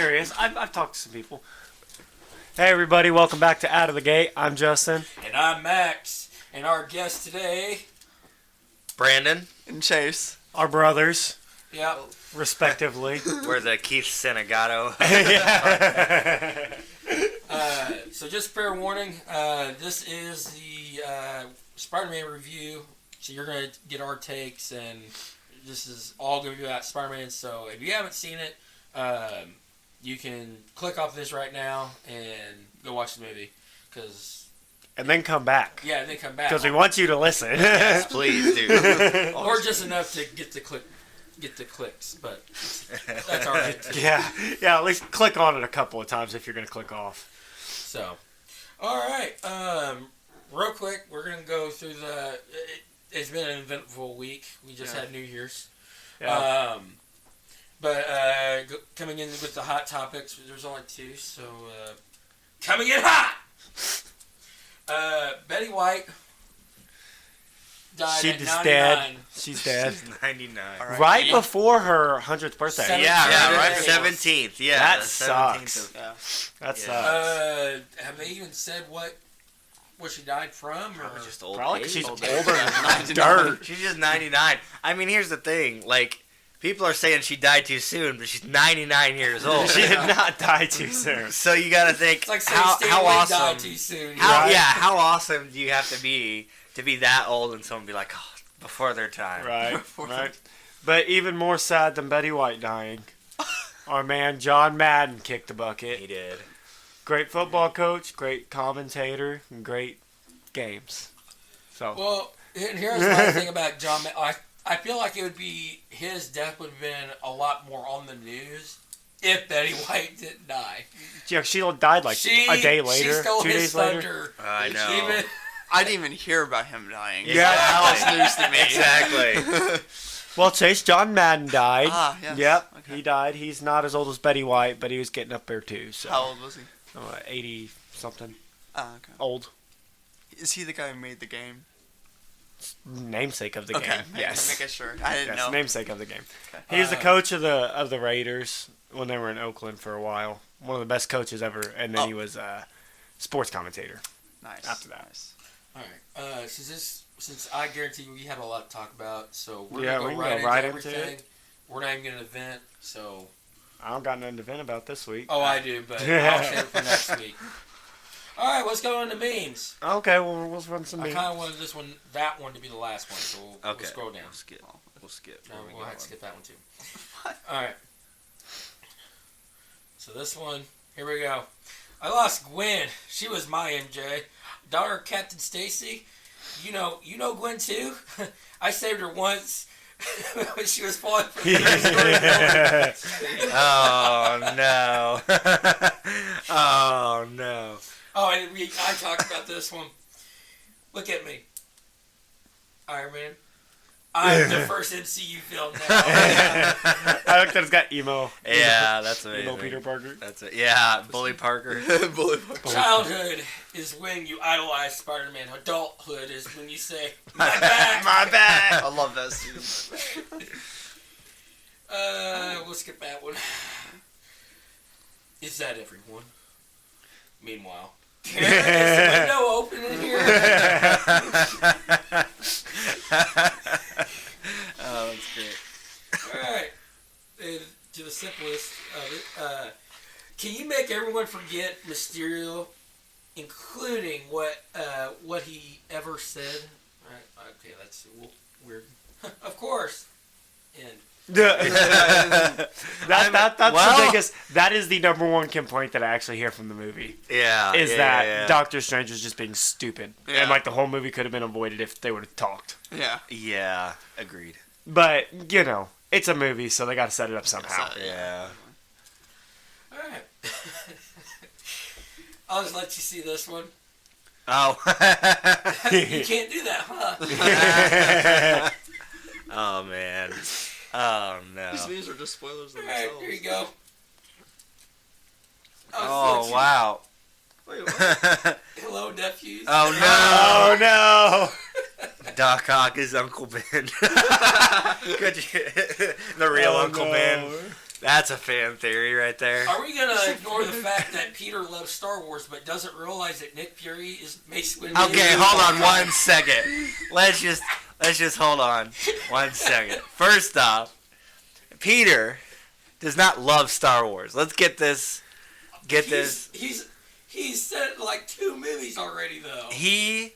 curious. I've talked to some people. Hey, everybody. Welcome back to Out of the Gate. I'm Justin. And I'm Max. And our guest today... Brandon. And Chase. Our brothers. Yep. Respectively. We're the Keith Senegato. So just fair warning, this is the Spider-Man review. So you're going to get our takes, and this is all going to be about Spider-Man. So if you haven't seen it, you can click off this right now and go watch the movie. And then come back. Yeah, and then come back. Because we want you to listen. Yes, please, dude. Or just enough to get the clicks, but that's all right. Yeah, at least click on it a couple of times if you're going to click off. So, all right. Real quick, we're going to go through it's been an eventful week. We just had New Year's. Yeah. But coming in with the hot topics, there's only two, so coming in hot! Betty White died at 99. Dead. She's dead. She's 99. Right before her 100th birthday. Yeah, right. 17th. 17th. Yeah, That the sucks. 17th of- That Yeah. sucks. Have they even said what she died from? Probably just old Probably age. because she's Older. older Yeah. than dirt. She's just 99. I mean, here's the thing. Like, people are saying she died too soon, but she's 99 years old. She did not die too soon. So you got to think It's like saying how Stan Lee awesome. died too soon. Right. How awesome do you have to be that old and someone be like, oh, before their time? Right. But even more sad than Betty White dying, our man John Madden kicked the bucket. He did. Great football coach, great commentator, and great games. So Well, and here's my thing about John. I feel like it would be his death would have been a lot more on the news if Betty White didn't die. yeah, she died like a day later, She stole 2 his days later. thunder. I know. I didn't even hear about him dying. Yeah. That was news to me. Exactly. Well, Chase, John Madden died. Yes. Yep, Okay. he died. He's not as old as Betty White, but he was getting up there too. So How old was he? 80 something. Okay. Old. Is he the guy who made the game? Namesake of the Okay. game. Yes. Making sure. I didn't know. Namesake of the game. Okay. He was the coach of the Raiders when they were in Oakland for a while. One of the best coaches ever, and then he was a sports commentator. Nice. After that. Nice. All right. Since I guarantee we have a lot to talk about, so we're Yeah, gonna we go can right go right into into everything. it. We're not even gonna event, so. I don't got nothing to vent about this week. Oh, I do, but I'll save it for next week. All right, let's go into memes. Okay, well, we'll run some I memes. kind of wanted that one to be the last one, so we'll Okay. scroll down. We'll skip. No, we'll have to skip that one too. All right. So this one, here we go. I lost Gwen. She was my MJ. Daughter of Captain Stacy. You know Gwen too. I saved her once when she was falling from the third story. Oh no! Oh no! Oh, and I talked about this one. Look at me, Iron Man. I'm the first MCU film now. I looked at it's got emo. Yeah, that's amazing. Emo Peter Parker. That's it. Yeah, Bully Parker. Bullet Parker. Childhood is when you idolize Spider-Man. Adulthood is when you say, my back. My bad. I love that scene. We'll skip that one. Is that everyone? Meanwhile, is the window open in here? Oh, that's great. Alright. And to the simplest of it, can you make everyone forget Mysterio, including what he ever said? Right, okay, that's weird. Of course. End. That's well- the biggest. That is the number one complaint that I actually hear from the movie. Yeah. Is yeah, that yeah. Doctor Strange was just being stupid, Yeah. and like the whole movie could have been avoided if they would have talked. Yeah. Yeah, agreed. But it's a movie, so they got to set it up somehow. Yeah. Alright. I'll just let you see this one. Oh. You can't do that, huh? Oh man. Oh no. These videos are just spoilers Alright, themselves. here you go. Oh wow. Wait, what? Hello, nephews. Oh no. Oh no! Doc Ock is Uncle Ben. Could you, the real Oh, Uncle no. Ben. That's a fan theory right there. Are we gonna ignore the fact that Peter loves Star Wars but doesn't realize that Nick Fury is Mace Windu? Okay, hold on 1 second. Let's just hold on 1 second. First off, Peter does not love Star Wars. Let's get this. He's said like 2 movies already though. He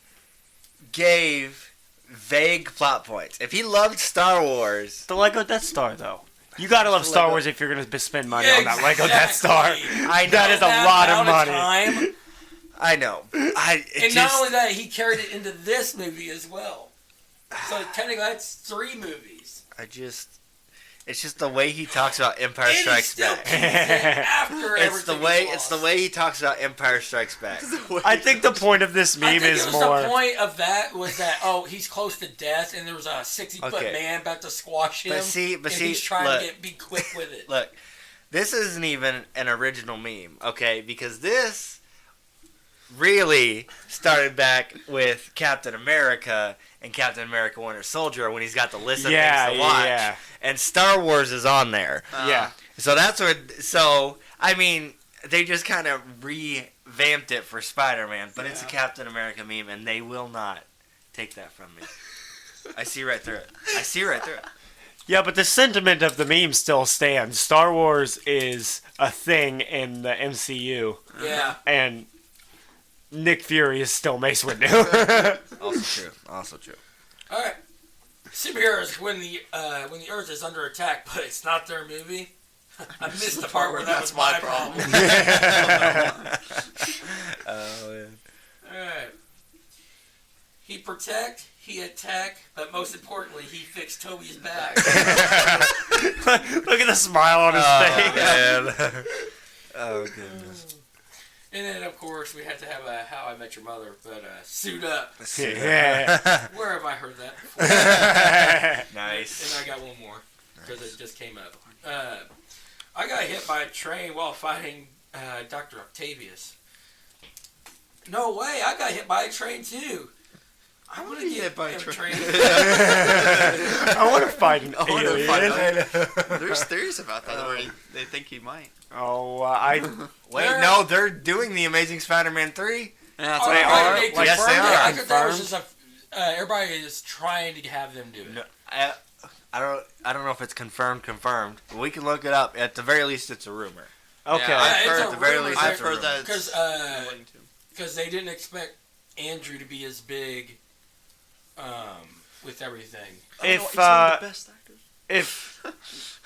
gave vague plot points. If he loved Star Wars, The Lego Death Star, though. You gotta love Star Lego- Wars if you're gonna spend money on that Lego Death Star. I know. That is a lot of money. Time, I know. and not only that, he carried it into this movie as well. So technically, that's 3 movies. It's just the way he talks about Empire And he Strikes still Back. keeps it after It's the everything way he's it's the lost. way he talks about Empire Strikes Back. I think the point of this I meme think is it was more. the point of that was that he's close to death and there was a 60-foot Okay. man about to squash him. But see, and he's trying look. to be quick with it. Look, this isn't even an original meme, okay? Because this really started back with Captain America and Captain America Winter Soldier when he's got the list of Yeah, things to watch. yeah. And Star Wars is on there. Yeah. So that's what. So, I mean, they just kind of revamped it for Spider-Man, but it's a Captain America meme, and they will not take that from me. I see right through it. Yeah, but the sentiment of the meme still stands. Star Wars is a thing in the MCU, Yeah. and Nick Fury is still Mace Windu. Also true. All right. Superheroes when the Earth is under attack, but it's not their movie. I missed the part where that was my problem. Oh, man. All right. He protect, he attack, but most importantly, he fixed Toby's back. Look at the smile on his face. Man. Oh, goodness. And then, of course, we had to have a How I Met Your Mother, but suit up. Yeah. Where have I heard that before? Nice. And I got one more because it just came up. I got hit by a train while fighting Dr. Octavius. No way! I got hit by a train too. I want to get hit by a train. I want to fight an I wanna alien. fight There's theories about that where they think he might. Oh, Wait, no, they're doing the Amazing Spider-Man 3. Yeah, that's They what are? I They Like, yes, they confirmed it. are. I thought that was Confirmed? just everybody is trying to have them do it. No, I don't know if it's confirmed. But we can look it up. At the very least, it's a rumor. okay. Yeah, I've it's heard, a at the very rumor least, I've it's a heard rumor. that because it's willing to. they didn't expect Andrew to be as big with everything. If, he's one of the best actors.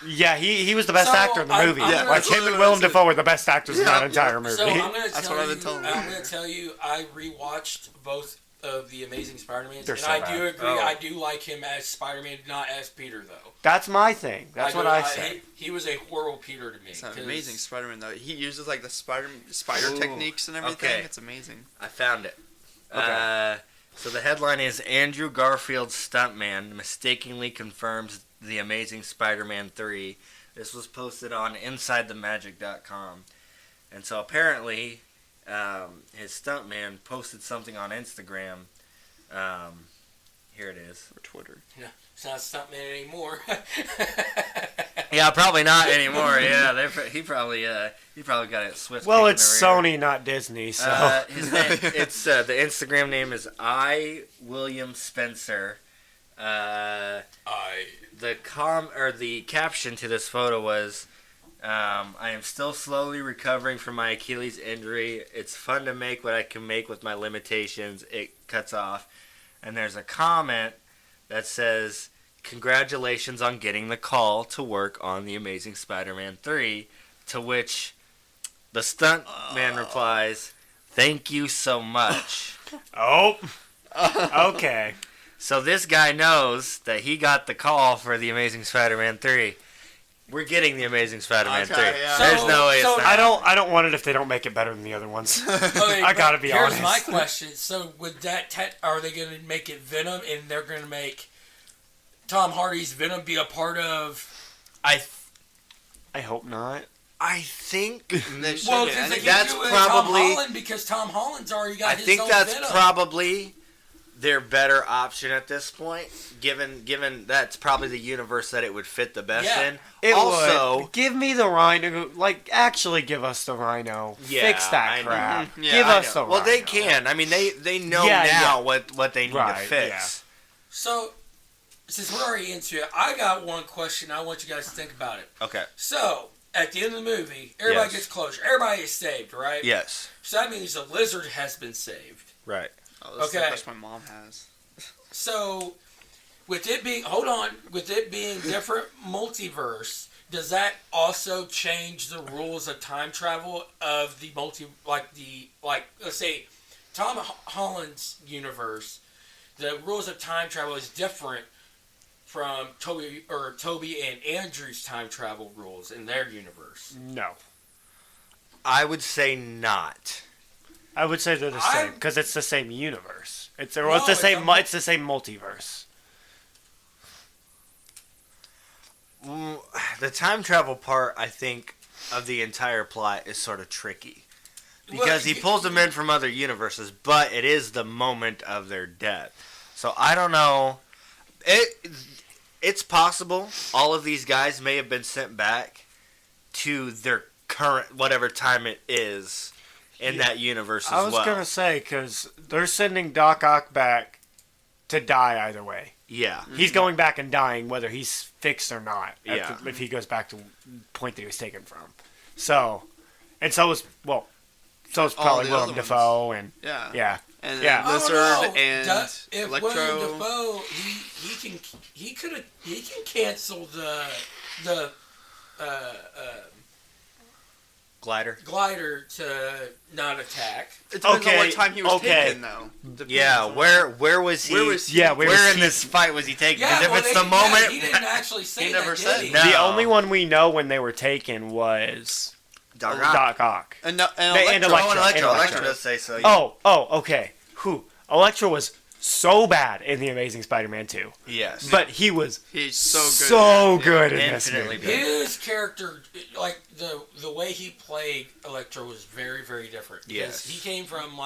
Yeah, he was the best So, actor in the I'm movie. gonna- Like him and Willem that's Dafoe were the best actors in that entire movie. So I'm gonna That's tell what I've you. been told. I'm gonna tell you. I rewatched both of the Amazing Spider-Mans, They're and so I bad. do agree. Oh. I do like him as Spider-Man, not as Peter though. That's my thing. That's what I say. He was a horrible Peter to me. It's an 'cause- amazing Spider-Man though. He uses like the spider Ooh, techniques and everything. okay. It's amazing. I found it. Okay. So the headline is Andrew Garfield's stuntman mistakenly confirms The Amazing Spider-Man 3. This was posted on InsideTheMagic.com. And so apparently his stuntman posted something on Instagram. Here it is. Or Twitter. It's not Stuntman anymore. Yeah, probably not anymore. Yeah, he probably got it swift. Well, kick in it's the rear. Sony, not Disney. So His name, it's the Instagram name is William Spencer. The caption to this photo was, "I am still slowly recovering from my Achilles injury. It's fun to make what I can make with my limitations." It cuts off, and there's a comment that says, "Congratulations on getting the call to work on The Amazing Spider-Man 3." To which the stunt man replies, "Thank you so much." oh, okay. So this guy knows that he got the call for The Amazing Spider-Man 3. We're getting The Amazing Spider-Man Okay, 3. yeah. There's no way So it's not. I don't want it if they don't make it better than the other ones. Okay, I gotta be here's honest. my question. So, would that are they going to make it Venom, and they're going to make Tom Hardy's Venom be a part of? I hope not. I think They should Well, get because they any- That's can do it probably- Tom Holland because Tom Holland's already got I his think own that's Venom. probably their better option at this point, given that's probably the universe that it would fit the best in. It also, would. Give me the Rhino. Like, actually give us the Rhino. Yeah, Fix that I know. crap. Yeah, give I us know. the well, Rhino. they can. I mean, they know Yeah, now yeah. what they need to fix. Yeah. So, since we're already into it, I got one question. I want you guys to think about it. Okay. So, at the end of the movie, everybody Yes. gets closure. Everybody is saved, right? Yes. So that means the lizard has been saved. Right. Oh, that's the Okay. question my mom has. So, with it being different multiverse, does that also change the rules of time travel of the let's say Tom Holland's universe? The rules of time travel is different from Toby and Andrew's time travel rules in their universe. No. I would say not. I would say they're the I'm- same because it's the same universe. It's the No, same. it's It's the same multiverse. The time travel part, I think, of the entire plot is sort of tricky. Because he pulls them in from other universes, but it is the moment of their death. So I don't know. It's possible all of these guys may have been sent back to their current, whatever time it is in that universe as I was well. gonna say because they're sending Doc Ock back to die either way. Yeah. He's going back and dying whether he's fixed or not. Yeah. If he goes back to the point that he was taken from. So, and so is probably the Willem other Dafoe and Yeah. yeah. And Yeah. I don't Lizard know. and If Electro. William Dafoe, he can cancel the Glider. glider to not attack. It depends on Okay, what time he was okay. taken, though. Depends Yeah, on where was he? Where was he? Yeah, Where in this fight was he taken? Because if it's the moment, he didn't actually say He that, never did said. he? No. The only one we know when they were taken was Doc Ock. Doc Ock. And And Electro. Oh, and Electro. And Electro does say so. Yeah. Oh, okay. Electro was so bad in The Amazing Spider-Man 2. Yes. But he was He's so good. so good in this Infinitely movie. good. His character, like the way he played Electro, was very, very different. Because Yes. he came from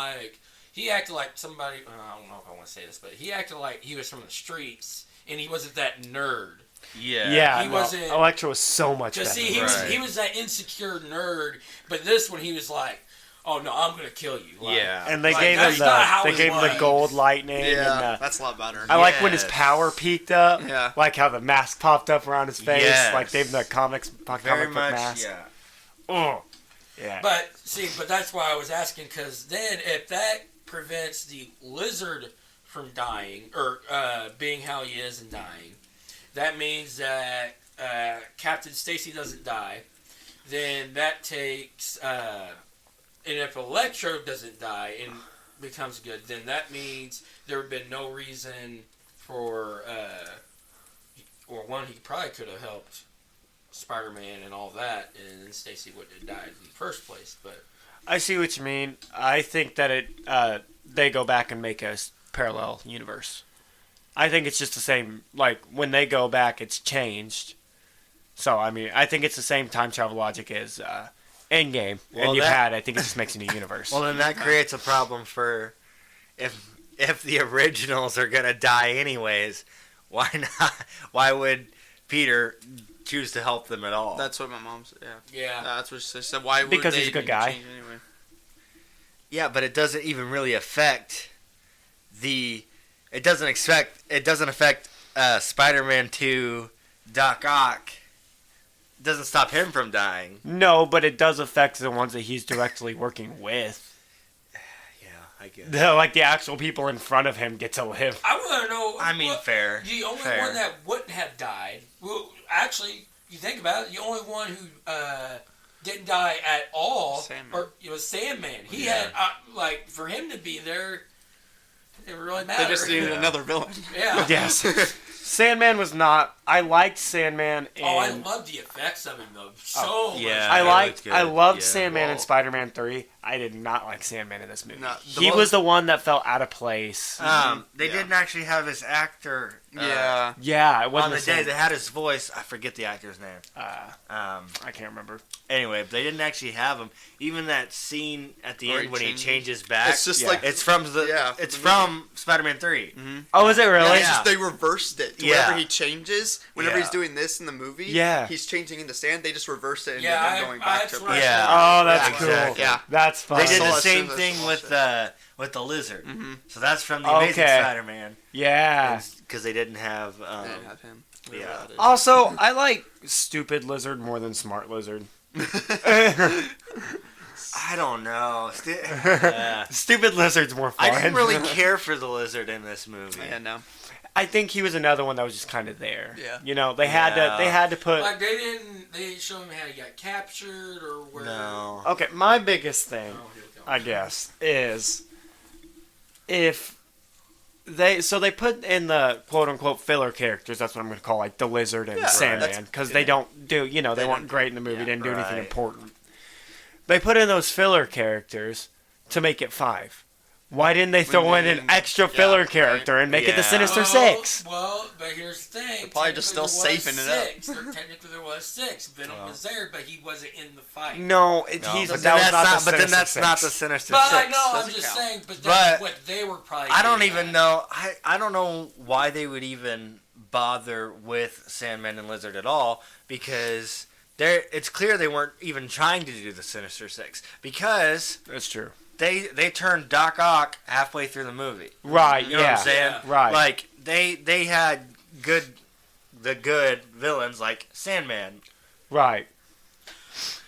he acted like somebody. I don't know if I want to say this, but he acted like he was from the streets, and he wasn't that nerd. Yeah, He no, wasn't- Electro was so much better. Because see, Right. he was that insecure nerd, but this one he was like, "Oh no, I'm gonna kill you." Like, Yeah. And they Like, gave him that's not how the he was. gold lightning. Yeah, And, that's a lot better. I like when his Yes. power peaked up. Yeah. Like how the mask popped up around his face. Yes. Like gave him the Very comic book much. mask. Yeah. Oh. Yeah. But that's why I was asking, because then if that prevents the lizard from dying or being how he is and dying, that means that Captain Stacy doesn't die. Then that takes, and if Electro doesn't die and becomes good, then that means there would have been no reason for, or one, he probably could have helped Spider-Man and all that, and then Stacy wouldn't have died in the first place. But I see what you mean. I think that they go back and make a parallel universe. I think it's just the same. Like when they go back, it's changed. So I mean, I think it's the same time travel logic as Endgame. Well, and you've that- had. I think it just makes a new universe. Well, then that creates a problem for if the originals are gonna die anyways. Why not? Why would Peter choose to help them at all? That's what my mom said. Yeah. yeah, That's what she said. Why would Because they he's a good even guy. change anyway? Yeah, but it doesn't even really affect the. It doesn't affect Spider-Man 2, Doc Ock. It doesn't stop him from dying. no, but it does affect the ones that he's directly working with. Yeah, I guess. Like the actual people in front of him get to live. I want to know. I mean, fair. The only fair. one that wouldn't have died. Well, actually, you think about it, the only one who didn't die at all, Sandman. or it was Sandman. He Yeah. had for him to be there. It really mattered. They just needed Yeah. another villain. Yeah. Yes. Sandman was not. I liked Sandman. I In, love the effects of him though. So much. yeah. I loved Yeah. Sandman in Whoa. Spider-Man 3. I did not like Sandman in this movie. No, He was the one that felt out of place. They Yeah. didn't actually have his actor. Yeah. Yeah, it On wasn't the the day same. they had his voice, I forget the actor's name. I can't remember. Anyway, they didn't actually have him. Even that scene at the Where end he when he changes. changes back. It's just Yeah. like It's from the. Yeah, from it's the from Spider-Man 3. Oh, is it really? Yeah, Yeah. it's just they reversed it. To Yeah. Whenever he changes, whenever Yeah. he's doing this in the movie, Yeah. he's changing into sand. They just reversed it and Yeah, then going back that's to right. Yeah. Oh, that's Yeah, cool. exactly. Yeah. That's fun. They did saw the it as soon same as I thing watched with the lizard. Mm-hmm. So that's from the Amazing Okay. Spider-Man. Yeah. Because they didn't have. They didn't have him. yeah. Also, I like stupid lizard more than smart lizard. I don't know. Stupid lizard's more fun. I didn't really care for the lizard in this movie. Yeah, no. I think he was another one that was just kind of there. Yeah. You know, they had to put. Like they didn't show him how he got captured or where. No. Okay, my biggest thing, Oh, here we go. I guess, is if they put in the quote unquote filler characters. That's what I'm going to call like the lizard and Yeah, Sandman because they don't do they They weren't don't- great in the movie. yeah, Didn't do anything right. important. They put in those filler characters to make it 5. Why didn't they throw in an extra filler right. character and make it the Yeah. Sinister Well, Six? Well, but here's the thing. probably just still Technically saving there it was 6. Technically, there was 6. Venom was there, but he wasn't in the fight. No, No, he's but that then was that's not the but then Sinister that's not the Six. Sinister But I Six. know, I'm Doesn't just count. saying, but that's But what they were probably I don't getting even at. know. I don't know why they would even bother with Sandman and Lizard at all because it's clear they weren't even trying to do the Sinister Six because That's true. they turned Doc Ock halfway through the movie. Right? You know yeah. what I'm saying? Yeah. Right. Like they had the good villains like Sandman. Right.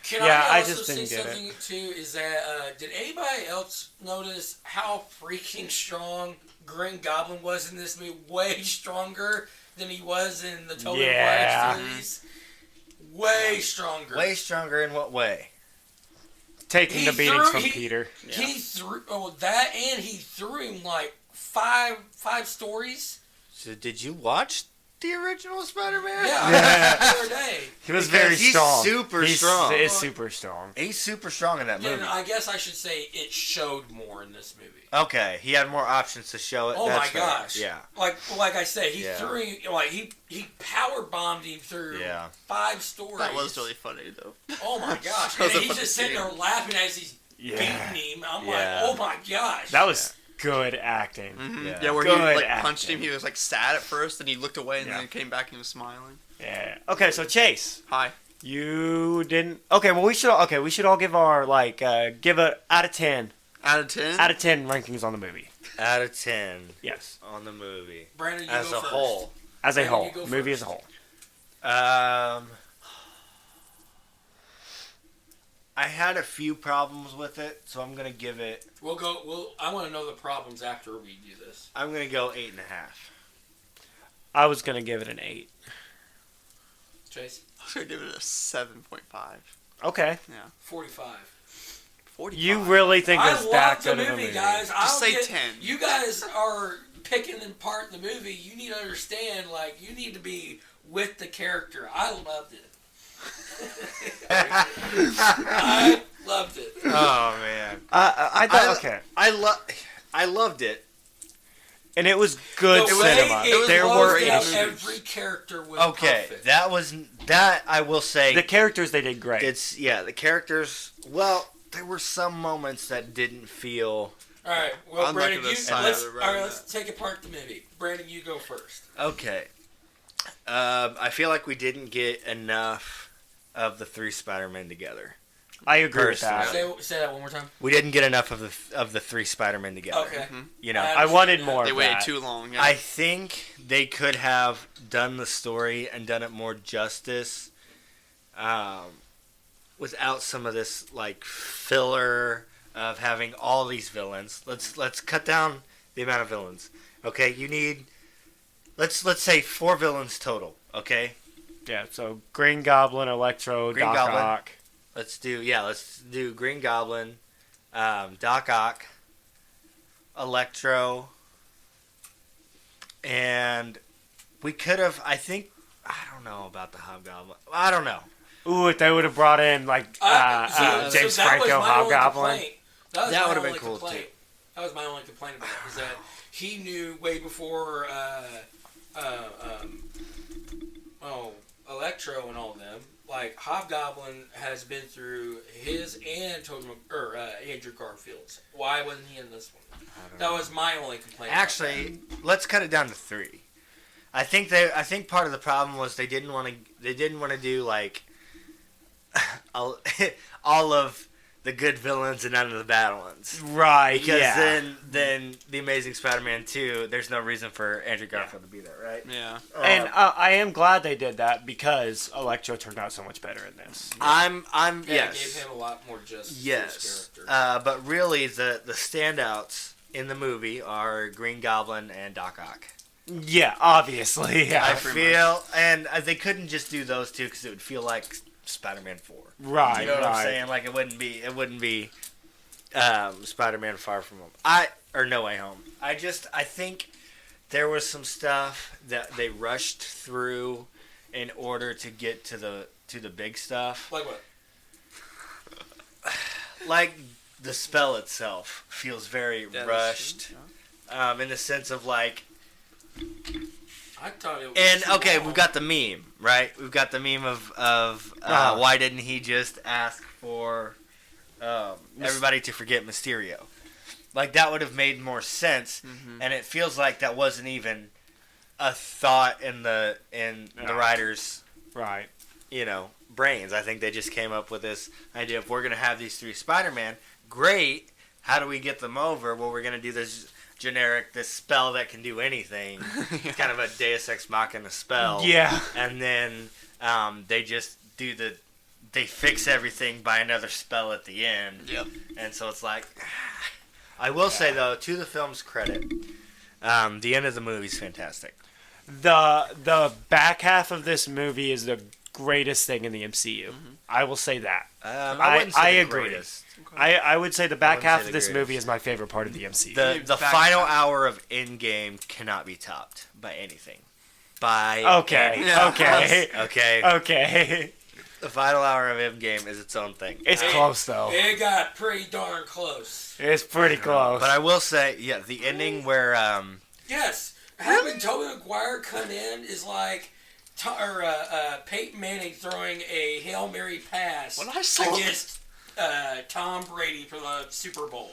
Can Yeah, I I also just say didn't get it. something too? Is that did anybody else notice how freaking strong Green Goblin was in this movie? Way stronger than he was in the Tobey Yeah. Maguire series. Way stronger. Way stronger in what way? Taking He the beatings threw- from he- Peter. He threw that, and he threw him like five stories. So did you watch the original Spider-Man? Yeah, the other day. He was Because very he's strong. super strong. He is super strong. He's super strong in that movie. And I guess I should say it showed more in this movie. Okay, he had more options to show it. Oh That's my fair. gosh! Yeah. like I said, he Yeah. threw him like he power bombed him through Yeah. 5 stories. That was really funny though. Oh my gosh! That was And a he's funny just sitting scene. there laughing as he's Yeah. beating him. I'm Yeah. like, oh my gosh! That was good acting. Mm-hmm. Yeah. Yeah, where he Good like punched acting. him. He was like sad at first, and he looked away, and Yeah. then he came back and he was smiling. Yeah. Okay, so Chase, Hi. you didn't. Okay, well we should all give our give a out of 10 Out of 10. out of 10 rankings on the movie. Out of 10 Yes, on the movie Brandon, you as go a first. whole. as a Brandon, whole, you go movie as first. a whole. I had a few problems with it, so I'm gonna give it. I want to know the problems after we do this. I'm gonna go 8.5. I was gonna give it an 8. Chase, I was gonna give it a 7.5. Okay, 45. 45. you really think I it's that love the good of a movie, movie? guys. Just say 10. You guys are picking apart the movie. You need to understand, you need to be with the character. I loved it. I loved it. Oh man. I thought okay, I loved it. and it was good The way cinema. it There closed were out issues. every character was Okay, perfect. that I will say. The characters they did great. The characters. Well, there were some moments that didn't feel. All right, well, I'm not Brandon, gonna side let's with Brandon. let's take apart the movie. Brandon, you go first. Okay. I feel like we didn't get enough of the 3 Spider-Men together. I agree with that. Personally. Say that one more time. We didn't get enough of the 3 Spider-Men together. Okay. You know, I wanted more. They of waited that. too long. Yeah. I think they could have done the story and done it more justice, without some of this filler of having all these villains. Let's cut down the amount of villains. Okay, you need let's say 4 villains total. Okay, Yeah, so Green Goblin, Electro, Green Doc Goblin. Ock. let's do Green Goblin, Doc Ock, Electro, and we could have. I don't know about the Hobgoblin. I don't know. Ooh, if they would have brought in like James Franco Hobgoblin. That would have been cool too. That was my only complaint about it, is that he knew way before Electro and all of them. Like, Hobgoblin has been through his and Andrew Garfield's. Why wasn't he in this one? That was my only complaint. Actually, let's cut it down to 3. I think part of the problem was they didn't want to do like all of the good villains and none of the bad ones. Right. Because yeah. then the Amazing Spider-Man 2, there's no reason for Andrew Garfield to be there, right? Yeah. And I am glad they did that because Electro turned out so much better in this. I'm Yeah, yes. it gave him a lot more justice. Yes. To his character. But really the standouts in the movie are Green Goblin and Doc Ock. Yeah, obviously. Yeah. I feel, and they couldn't just do those two because it would feel like Spider-Man 4. Right. You know what right. I'm saying? Like it wouldn't be Spider-Man Far From Home. Or No Way Home. I think there was some stuff that they rushed through in order to get to the big stuff. Like what? Like the spell itself feels very rushed. Yeah. In the sense of like. I thought it was. And too okay, long. we've got the meme, right? We've got the meme of why didn't he just ask for everybody to forget Mysterio? Like that would have made more sense, and it feels like that wasn't even a thought in the writers' Right. brains. I think they just came up with this idea of we're gonna have these 3 Spider-Man. Great. How do we get them over? Well, we're gonna do this spell that can do anything. It's kind of a Deus Ex Machina spell. Yeah. And then they just they fix everything by another spell at the end. Yep. And so it's like, I will say though, to the film's credit, the end of the movie is fantastic. The back half of this movie is the greatest thing in the MCU. I will say that. I agree. Greatest. I would say the back wouldn't half say of the this greatest. movie is my favorite part of the MCU. The final hour of Endgame cannot be topped by anything. Okay. Okay. Okay. Okay. The final hour of Endgame is its own thing. It's close though. It got pretty darn close. It's pretty close. But I will say, yeah, the ending where Yes, having Tobey Maguire come in is like Peyton Manning throwing a Hail Mary pass When I saw against Tom Brady for the Super Bowl.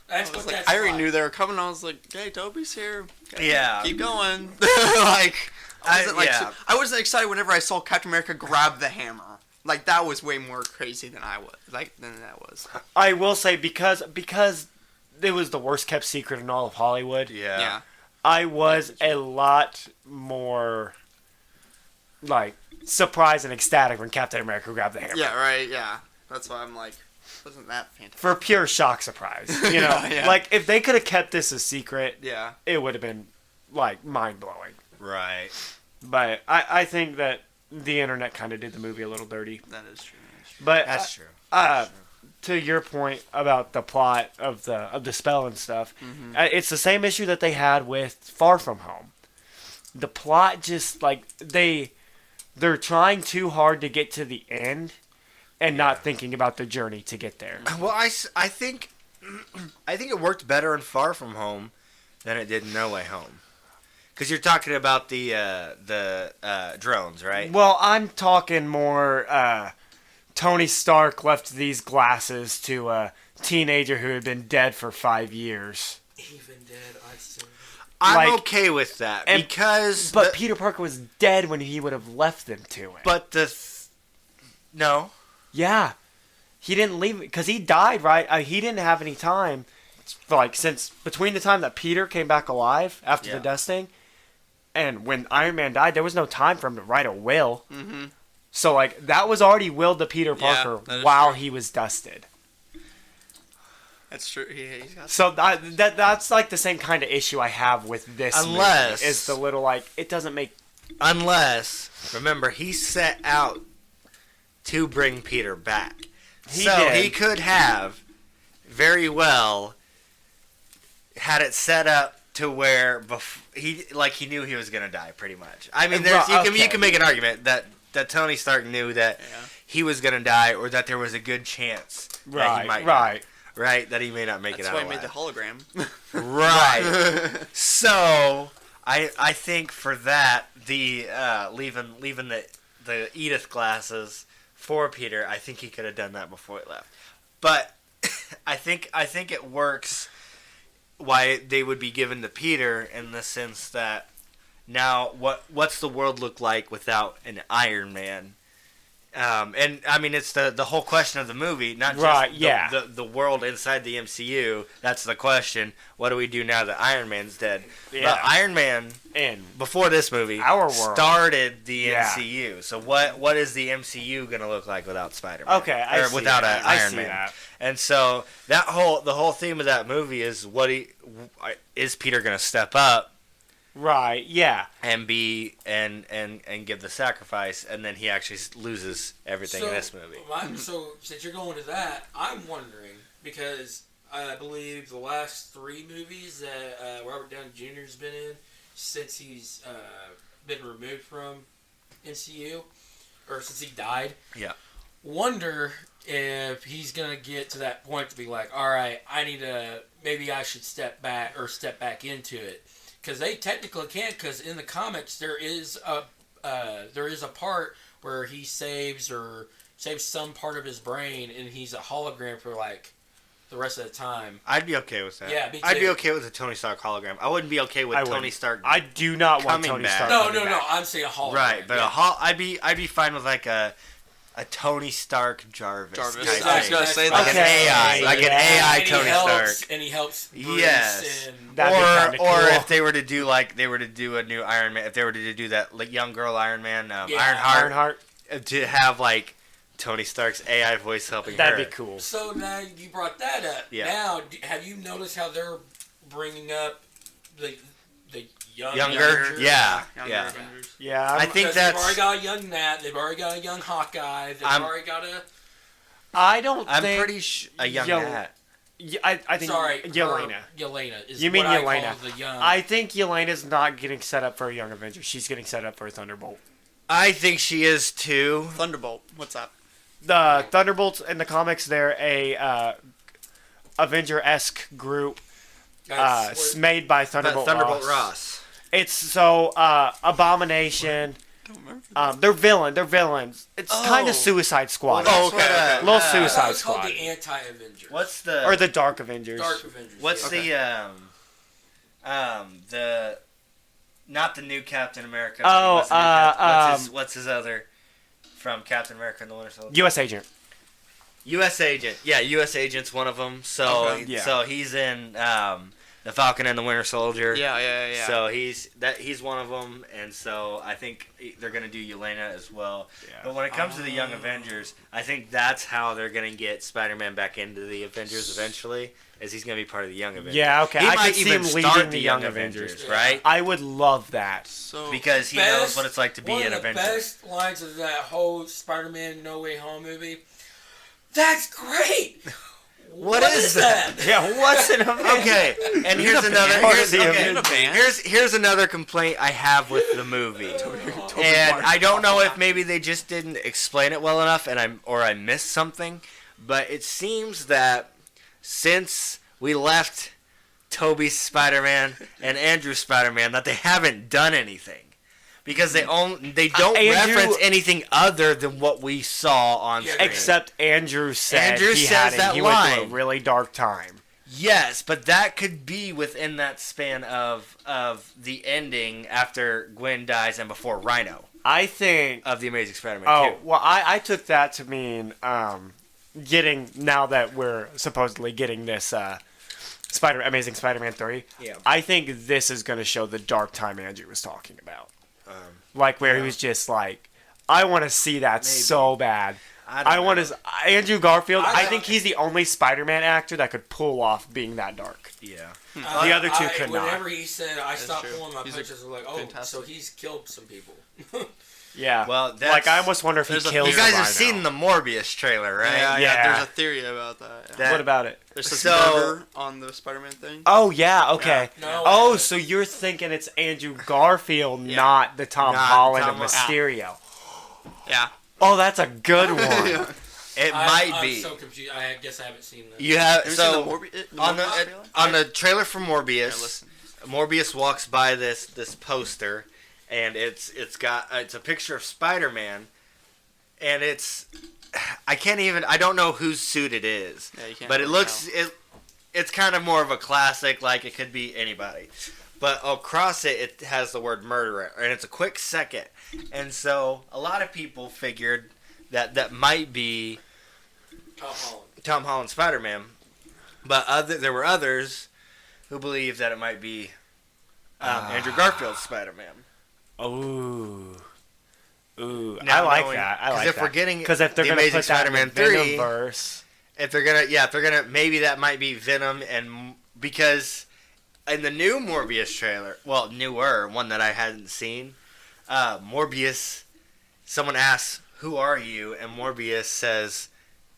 That's what that's I already like. knew they were coming. I was like, "Hey, Toby's here. Okay, Yeah. keep going." Like, yeah. I wasn't excited whenever I saw Captain America grab the hammer. Like that was way more crazy than I was. Than that was. I will say because it was the worst kept secret in all of Hollywood. Yeah. I was a lot more like surprised and ecstatic when Captain America grabbed the hammer. Yeah. Right. Yeah. That's why I'm like, wasn't that fantastic? For pure shock surprise, Yeah. Like if they could have kept this a secret, Yeah. it would have been like mind blowing. right. But I think that the internet kind of did the movie a little dirty. That is true. But That's true. to your point about the plot of the spell and stuff, it's the same issue that they had with Far From Home. The plot just like they're trying too hard to get to the end and not thinking about the journey to get there. Well, I think it worked better in Far From Home than it did in No Way Home. Because you're talking about the drones, right? Well, I'm talking more Tony Stark left these glasses to a teenager who had been dead for 5 years. Even dead, I still. I'm like- okay with that and- because But Peter Parker was dead when he would have left them to it. but no. Yeah. He didn't leave because he died, right? He didn't have any time since between the time that Peter came back alive after the dusting and when Iron Man died, there was no time for him to write a will. Mm-hmm. So that was already willed to Peter Parker that is while true. he was dusted. That's true. He's got. So that's like the same kind of issue I have with this Unless- movie, is the little it doesn't make Unless, remember, he set out to bring Peter back. He so did. he could have very well had it set up to where he knew he was gonna die pretty much. I mean, you can make an argument that Tony Stark knew that he was gonna die, or that there was a good chance that he might die, right, that he may not make it out. That's why I made the hologram. Right. So I think for that, the leaving the Edith glasses for Peter, I think he could have done that before he left. But I think it works why they would be given to Peter in the sense that now what's the world look like without an Iron Man? And I mean, it's the whole question of the movie, not just the world inside the MCU. That's the question. What do we do now that Iron Man's dead? Yeah. But Iron Man, before this movie, started the MCU. So what is the MCU going to look like without Spider-Man? Okay, without an Iron Man. That. And so the whole theme of that movie is is Peter going to step up? Right, yeah. And and give the sacrifice, and then he actually loses everything in this movie. So since you're going to that, I'm wondering, because I believe the last 3 movies that Robert Downey Jr. has been in since he's been removed from MCU, or since he died. Yeah. Wonder if he's gonna get to that point to be like, all right, maybe I should step back into it. Because they technically can't, because in the comics there is a part where he saves some part of his brain, and he's a hologram for like the rest of the time. I'd be okay with that. Yeah, me too. I'd be okay with a Tony Stark hologram. I wouldn't be okay with Tony Stark. I do not want Tony Stark. No. I'm saying a hologram. Right, but I'd be fine with like a Tony Stark Jarvis. I was gonna say like an AI, like an AI Tony Stark, and he helps. Bruce. Yes, or if they were to do a new Iron Man, if they were to do that like young girl Iron Man, Ironheart, to have like Tony Stark's AI voice helping That'd be cool. So now you brought that up. Yeah. Now, have you noticed how they're bringing up the younger Avengers? Yeah. I think they've already got a young Nat. They've already got a young Hawkeye. They've already got a. I'm pretty sure a young Nat. I think Yelena. Yelena is you mean what Yelena? I call the young. I think Yelena's not getting set up for a young Avenger. She's getting set up for a Thunderbolt. I think she is too. Thunderbolt. What's up? The Thunderbolts in the comics, they're a Avenger-esque group made by Thunderbolt Ross. It's Abomination. They're villains. It's kind of Suicide Squad. Okay. Little Suicide Squad. It's called the Anti-Avengers. What's the or the Dark Avengers? Dark Avengers. What's the not the new Captain America? What's his other from Captain America and the Winter Soldier? U.S. Agent. U.S. Agent. Yeah, U.S. Agent's one of them. So so he's in the Falcon and the Winter Soldier. Yeah. So he's one of them, and so I think they're gonna do Yelena as well. Yeah. But when it comes to the Young Avengers, I think that's how they're gonna get Spider-Man back into the Avengers eventually. Is he's gonna be part of the Young Avengers? Yeah, okay. I could see him leading the Young Avengers, right? I would love that. Because he knows what it's like to be an Avenger. One of the best lines of that whole Spider-Man No Way Home movie. That's great. What is that? Yeah, what's an Avenger? Okay, and here's another complaint I have with the movie, and I don't know if maybe they just didn't explain it well enough, and I missed something, but it seems that since we left Tobey's Spider-Man and Andrew's Spider-Man, that they haven't done anything. Because they don't reference anything other than what we saw on screen. Except Andrew said he went through a really dark time. Yes, but that could be within that span of the ending after Gwen dies and before Rhino. I think of the Amazing Spider-Man 2. Well, I took that to mean now that we're supposedly getting this Amazing Spider-Man 3. Yeah. I think this is going to show the dark time Andrew was talking about. Where he was just like, I want to see that so bad. Andrew Garfield, I think he's the only Spider-Man actor that could pull off being that dark. Yeah. The other two could not. Whenever he said, I stopped pulling my punches, I was like, oh, fantastic. So he's killed some people. Yeah. Well, like I almost wonder if he There's a kills. You guys the have rhino. seen the Morbius trailer, right? Yeah, Yeah. there's a theory about that. That- What about it? There's this So- burger on the Spider-Man thing. Oh yeah. Okay. No. Oh, so you're thinking it's Andrew Garfield, Yeah. not the Tom Not Holland Tom of Mysterio? Yeah. Oh, that's a good one. It I'm might be. so confused. I guess I haven't seen that. You have Have you so seen the on the Morbius trailer? on the trailer for Morbius. Yeah, listen. Morbius walks by this poster, and it's a picture of Spider-Man, and I don't know whose suit it is, Yeah, you can't but it really looks it's kind of more of a classic, like it could be anybody, but across it has the word murderer, and it's a quick second, and so a lot of people figured that might be Tom Holland Spider-Man, but there were others who believe that it might be Andrew Garfield's Spider-Man. Ooh. Ooh. I Now like knowing- that. I 'cause like if that. we're getting because if they're The gonna Amazing put that in Spider-Man the 3, Venomverse, if they're gonna maybe that might be Venom, and because in the new Morbius trailer, well, newer one that I hadn't seen, Morbius, someone asks, "Who are you?" and Morbius says,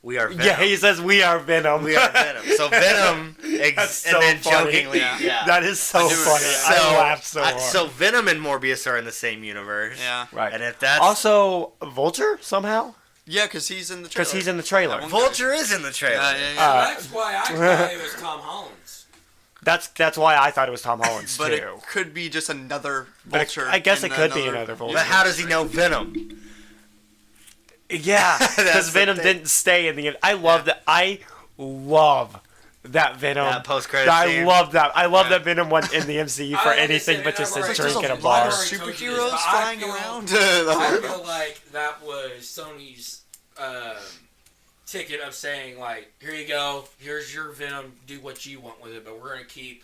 "We are Venom." yeah, he says we are Venom. We are Venom. So Venom, That's so and then funny. jokingly, yeah. That is so I do funny. agree. I laughed so hard. So Venom and Morbius are in the same universe. Yeah. right. And if that's Also, Vulture somehow Yeah, because he's in the trailer. because he's in the trailer. That one Vulture is in the trailer. That's why I thought it was Tom Holland's. That's why I thought it was Tom Holland's But too. it could be just another But Vulture. I guess in it could be another Vulture. But how does he know Venom? Yeah, That's because the Venom thing. didn't stay in the. I love that. I love that Venom. That post-credit I scene. love that. I love Yeah. that Venom went in the MCU for I anything understand, but just and a I've drink already at a told you, bar. I've already told you this, Superheroes but flying I feel- around. I feel like that was Sony's ticket of saying, like, here you go, here's your Venom, do what you want with it, but we're going to keep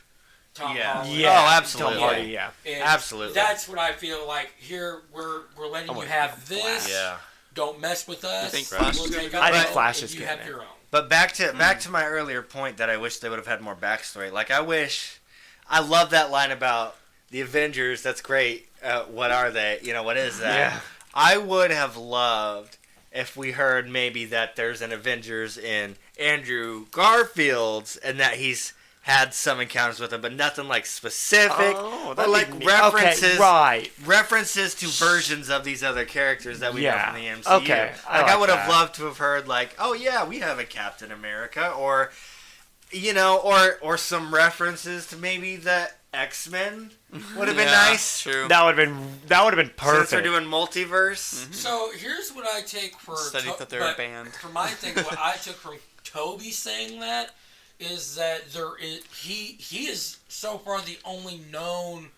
Tom Holland. Yeah. Oh, Tom absolutely. Hardy, yeah. And Absolutely. That's what I feel like. Here, we're letting you have this. Yeah. Don't mess with us. You think Flash We'll is take gonna I our think own, Flash and is you getting have it. your own. But back to my earlier point that I wish they would have had more backstory. Like I love that line about the Avengers. That's great. What are they? What is that? Yeah. I would have loved if we heard maybe that there's an Avengers in Andrew Garfield's and that he's had some encounters with him, but nothing like specific. Oh, but that'd like be neat. references, Okay, right. references to versions of these other characters that we know Yeah. from the MCU. Okay, I Like I like would have that. loved to have heard like, oh yeah, we have a Captain America, or or some references to maybe the X-Men would have been nice. True. That would have been perfect. Since we're doing multiverse. So here's what I take for Said he thought they were but banned. For my thing, what I took from Toby saying that is that he is so far the only known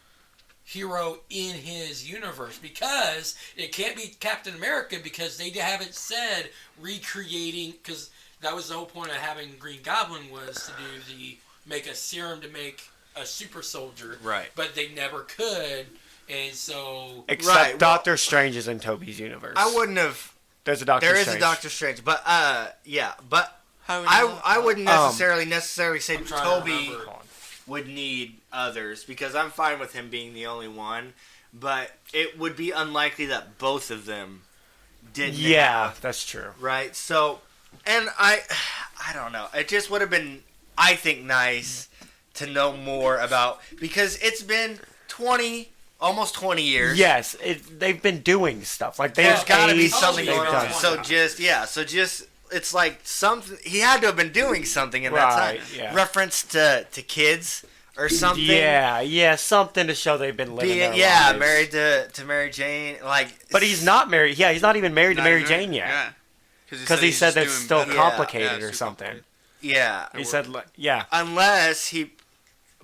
hero in his universe, because it can't be Captain America because they haven't said recreating, because that was the whole point of having Green Goblin was to do make a serum to make a super soldier, Right. but they never could, and so Except Right, well- Doctor Strange is in Toby's universe. I wouldn't have. There's a Doctor There Strange. is a Doctor Strange, but yeah, but How would you know I that? wouldn't necessarily say I'm trying to Toby remember. would need others, because I'm fine with him being the only one, but it would be unlikely that both of them didn't Yeah, have, that's true. right? So, and I don't know. It just would have been, I think, nice to know more about, because it's been almost 20 years. Yes, they've been doing stuff like There's they've got to be aged, something they've going on. done So stuff. just it's like something. He had to have been doing something in that Right, time. yeah. Reference to kids or something. Yeah, something to show they've been living their lives. married to Mary Jane. Like, But he's not married. Yeah, he's not even married to Not Mary even- Jane yet. Yeah. Because he he's said just that's doing still better. complicated Yeah, or it's something. complicated. Yeah. He said, yeah, Unless he,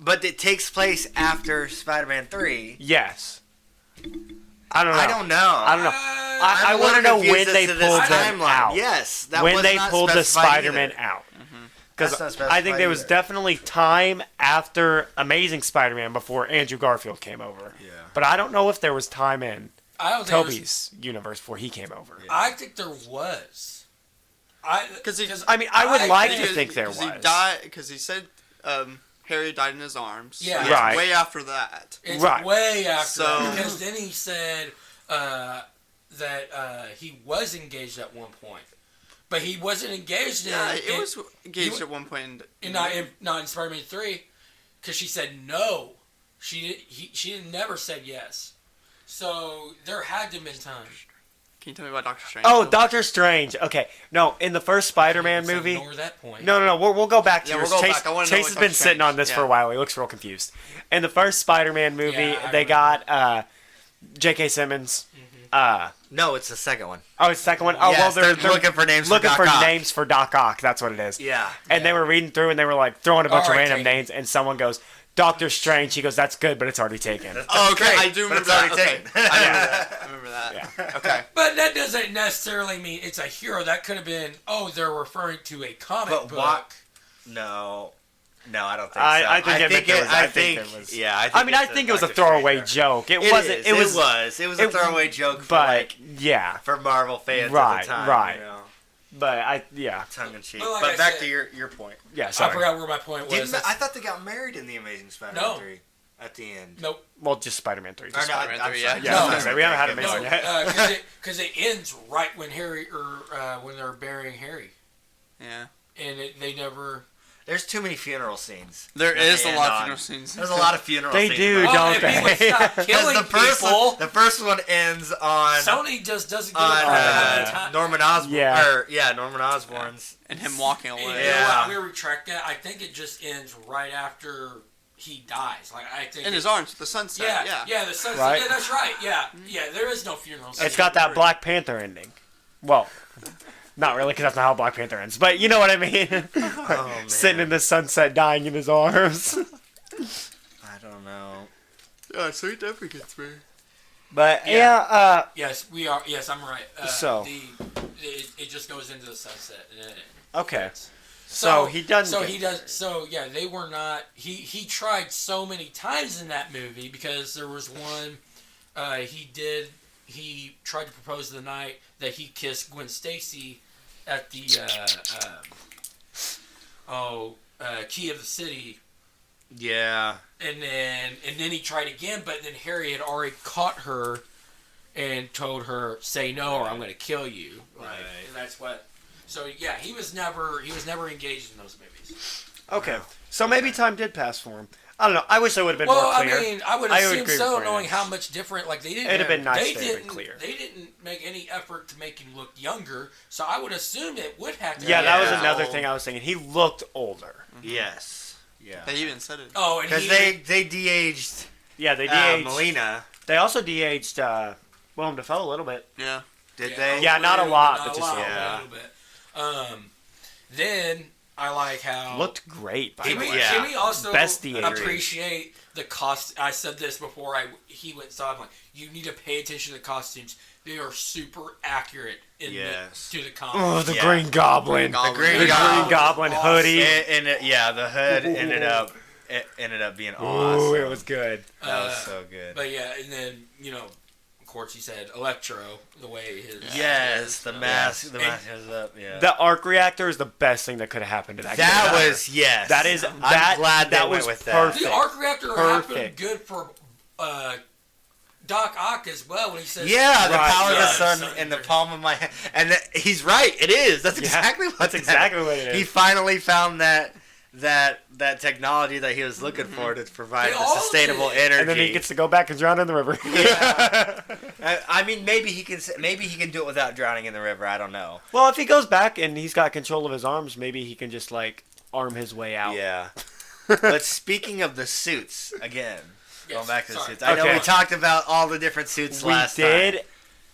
but it takes place after Spider-Man 3. yes. I don't know. I don't know. I don't know. I I'm a want to little know confused when they as to this pulled them timeline. out. Yes, that when was they not pulled the specified Spider-Man either. out. That's Because not specified I think there was either. definitely time after Amazing Spider-Man before Andrew Garfield came over. Yeah. But I don't know if there was time in I don't think it was- Toby's universe before he came over. I think there was. Because I mean, I would like think to think there was. He died because he said Harry died in his arms. Yeah. it's Right. way after that. It's Right. way after So- that, because then he said that he was engaged at one point, but he wasn't engaged in. Yeah, it was engaged at one point. Not in Spider-Man 3, because she said no. She never said yes. So there had to have been time. Can you tell me about Doctor Strange? Oh, Doctor Strange. Okay, no, in the first Spider-Man Let's movie. Ignore that point. No. We'll go back to Yeah, yours. we'll go Chase, back. I wanna know Chase what has been Doctor sitting on this Strange- for a yeah. while. He looks real confused. In the first Spider-Man movie, Yeah, I they remember. got J.K. Simmons. No, it's the second one. Oh, it's the second one. Oh, Yes, well, they're looking for names looking for Doc Ock. names for Doc Ock. That's what it is. Yeah. And they were reading through, and they were like throwing a bunch of Alright, random taken. names, and someone goes, Doctor Strange. He goes, that's good, but it's already taken. Oh, okay. Great, I do but remember it's that. already Okay. taken. I remember that. Yeah. Okay. But that doesn't necessarily mean it's a hero. That could have been, they're referring to a comic But book. what? No, I don't think so. I think it meant there was- I think there was- Yeah, I mean, I think it was a throwaway joke. It wasn't. It was a throwaway joke, for But yeah, for Marvel fans Right, at the time. right. You know, but tongue in cheek. But like But I back said- to your point. yeah. I Sorry. forgot where my point was. I thought they got married in the Amazing Spider-Man No. 3 at the end. Nope. Well, just Spider-Man 3. Or Just no, Spider-Man I'm 3, sorry. yeah, No. I was gonna say, we haven't had No, Amazing yet. because it ends right when when they're burying Harry, Yeah. and they never. There's too many funeral scenes. There that is they a end lot of on. funeral scenes. There's a lot of funeral They scenes. do, in don't if he would they? stop killing people, the first one ends on Sony just doesn't give on a time. Norman Osborn. Yeah. Norman Osborn's. And him walking And away. you know Yeah. what? I'm gonna retract that. I think it just ends right after he dies. Like I think. In his arms, the sunset. Yeah, the sunset. Right. Yeah, that's right. Yeah, there is no funeral. It's got that Black Panther ending. Well, not really, because that's not how Black Panther ends. But you know what I mean. Oh, man. Sitting in the sunset, dying in his arms. I don't know. Yeah, so he definitely gets me. But Yeah. Yes, we are. Yes, I'm right. So. It just goes into the sunset. And then it okay. ends. So he doesn't. So he does. So yeah, they were not. He tried so many times in that movie because there was one. He tried to propose the night that he kissed Gwen Stacy at the Key of the City. Yeah. And then he tried again, but then Harry had already caught her and told her, "Say no, or I'm going to kill you." Right. And that's what. So yeah, he was never engaged in those movies. Okay. So maybe time did pass for him. I don't know. I wish it would have been Well, more I clear. mean, I would I would assume agree so, with knowing Brandon. how much different. Like they didn't. It'd have been nice they if they had been didn't. clear. They didn't make any effort to make him look younger. So I would assume it would have to. Yeah, that was Yeah. another thing I was thinking. He looked older. Yes. Yeah. They even said it. Oh, and Because he. they de-aged Yeah, they de-aged. Melina. They also de-aged Willem Dafoe a little bit. Yeah. Did they? Yeah, not a lot, but not a just lot, yeah. a little bit. Then I like how Looked great, by Can the we, way. Yeah. can we also Best de-aging. appreciate the cost? I said this before he went and saw it. I'm like, you need to pay attention to the costumes. They are super accurate Yes. to the comics. Oh, the Yeah. Green Goblin. Green Green The Green Goblin. Goblin Awesome. hoodie. The hood ended up being awesome. Ooh, it was good. That was so good. But yeah, and then of course, he said Electro the way his Yes, the mask. Yes. The mask goes up. Yeah. The arc reactor is the best thing that could have happened to that That character. was yes. That is. I'm that, glad that they was went with that. perfect. The arc reactor happened Perfect. good for Doc Ock as well when he says Yeah, the Right, power yeah, of the sun in the palm of my hand, and he's right. It is. That's Yeah, exactly what. that's exactly what it is. He finally found that technology that he was looking for to provide They the all sustainable did. energy. And then he gets to go back and drown in the river. I mean, maybe he can do it without drowning in the river. I don't know. Well, if he goes back and he's got control of his arms, maybe he can just arm his way out. Yeah. But speaking of the suits again, going back to the sorry. suits. I know Okay. we talked about all the different suits We last did, time.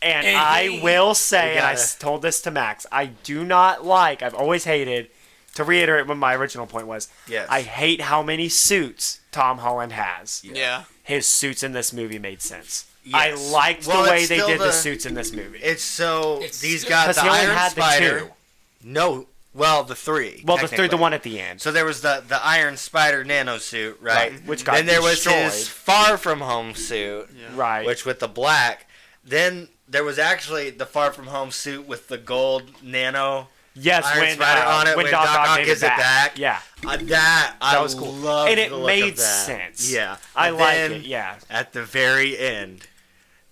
and And I he- will say, We and I gotta- told this to Max, I do not like, I've always hated, to reiterate what my original point was, Yes. I hate how many suits Tom Holland has. Yeah. His suits in this movie made sense. Yes. I liked Well, the way it's they still did the the- suits in this movie. It's so It's these still- got 'Cause the he only Iron had the Spider. two. No, well the three. Well, the technically. one at the end. So there was the Iron Spider nano suit, right? Which got Then there was destroyed. his Far From Home suit, Right. which with the black. Then there was actually the Far From Home suit with the gold nano. Yes, Iron when Spider on it, when when Doc Doc Ock Ock gave gives it it back. back. Yeah, I was cool. loved and it the look made of that. sense. Yeah, I But like then it. Yeah, At the very end,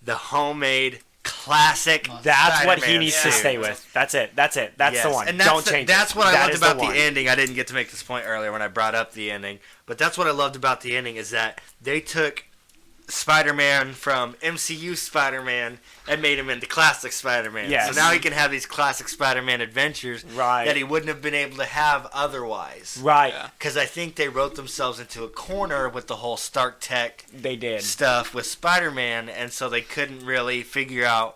the homemade classic. That's what he Spider-Man needs to suit. stay with. That's it. That's Yes, the one. and that's Don't change That's it. what I That loved is about the one. ending. I didn't get to make this point earlier when I brought up the ending, but that's what I loved about the ending is that they took Spider-Man from MCU Spider-Man and made him into classic Spider-Man. Yes. So now he can have these classic Spider-Man adventures Right. that he wouldn't have been able to have otherwise. Right. Yeah. Because I think they wrote themselves into a corner with the whole Stark Tech They did. stuff with Spider-Man, and so they couldn't really figure out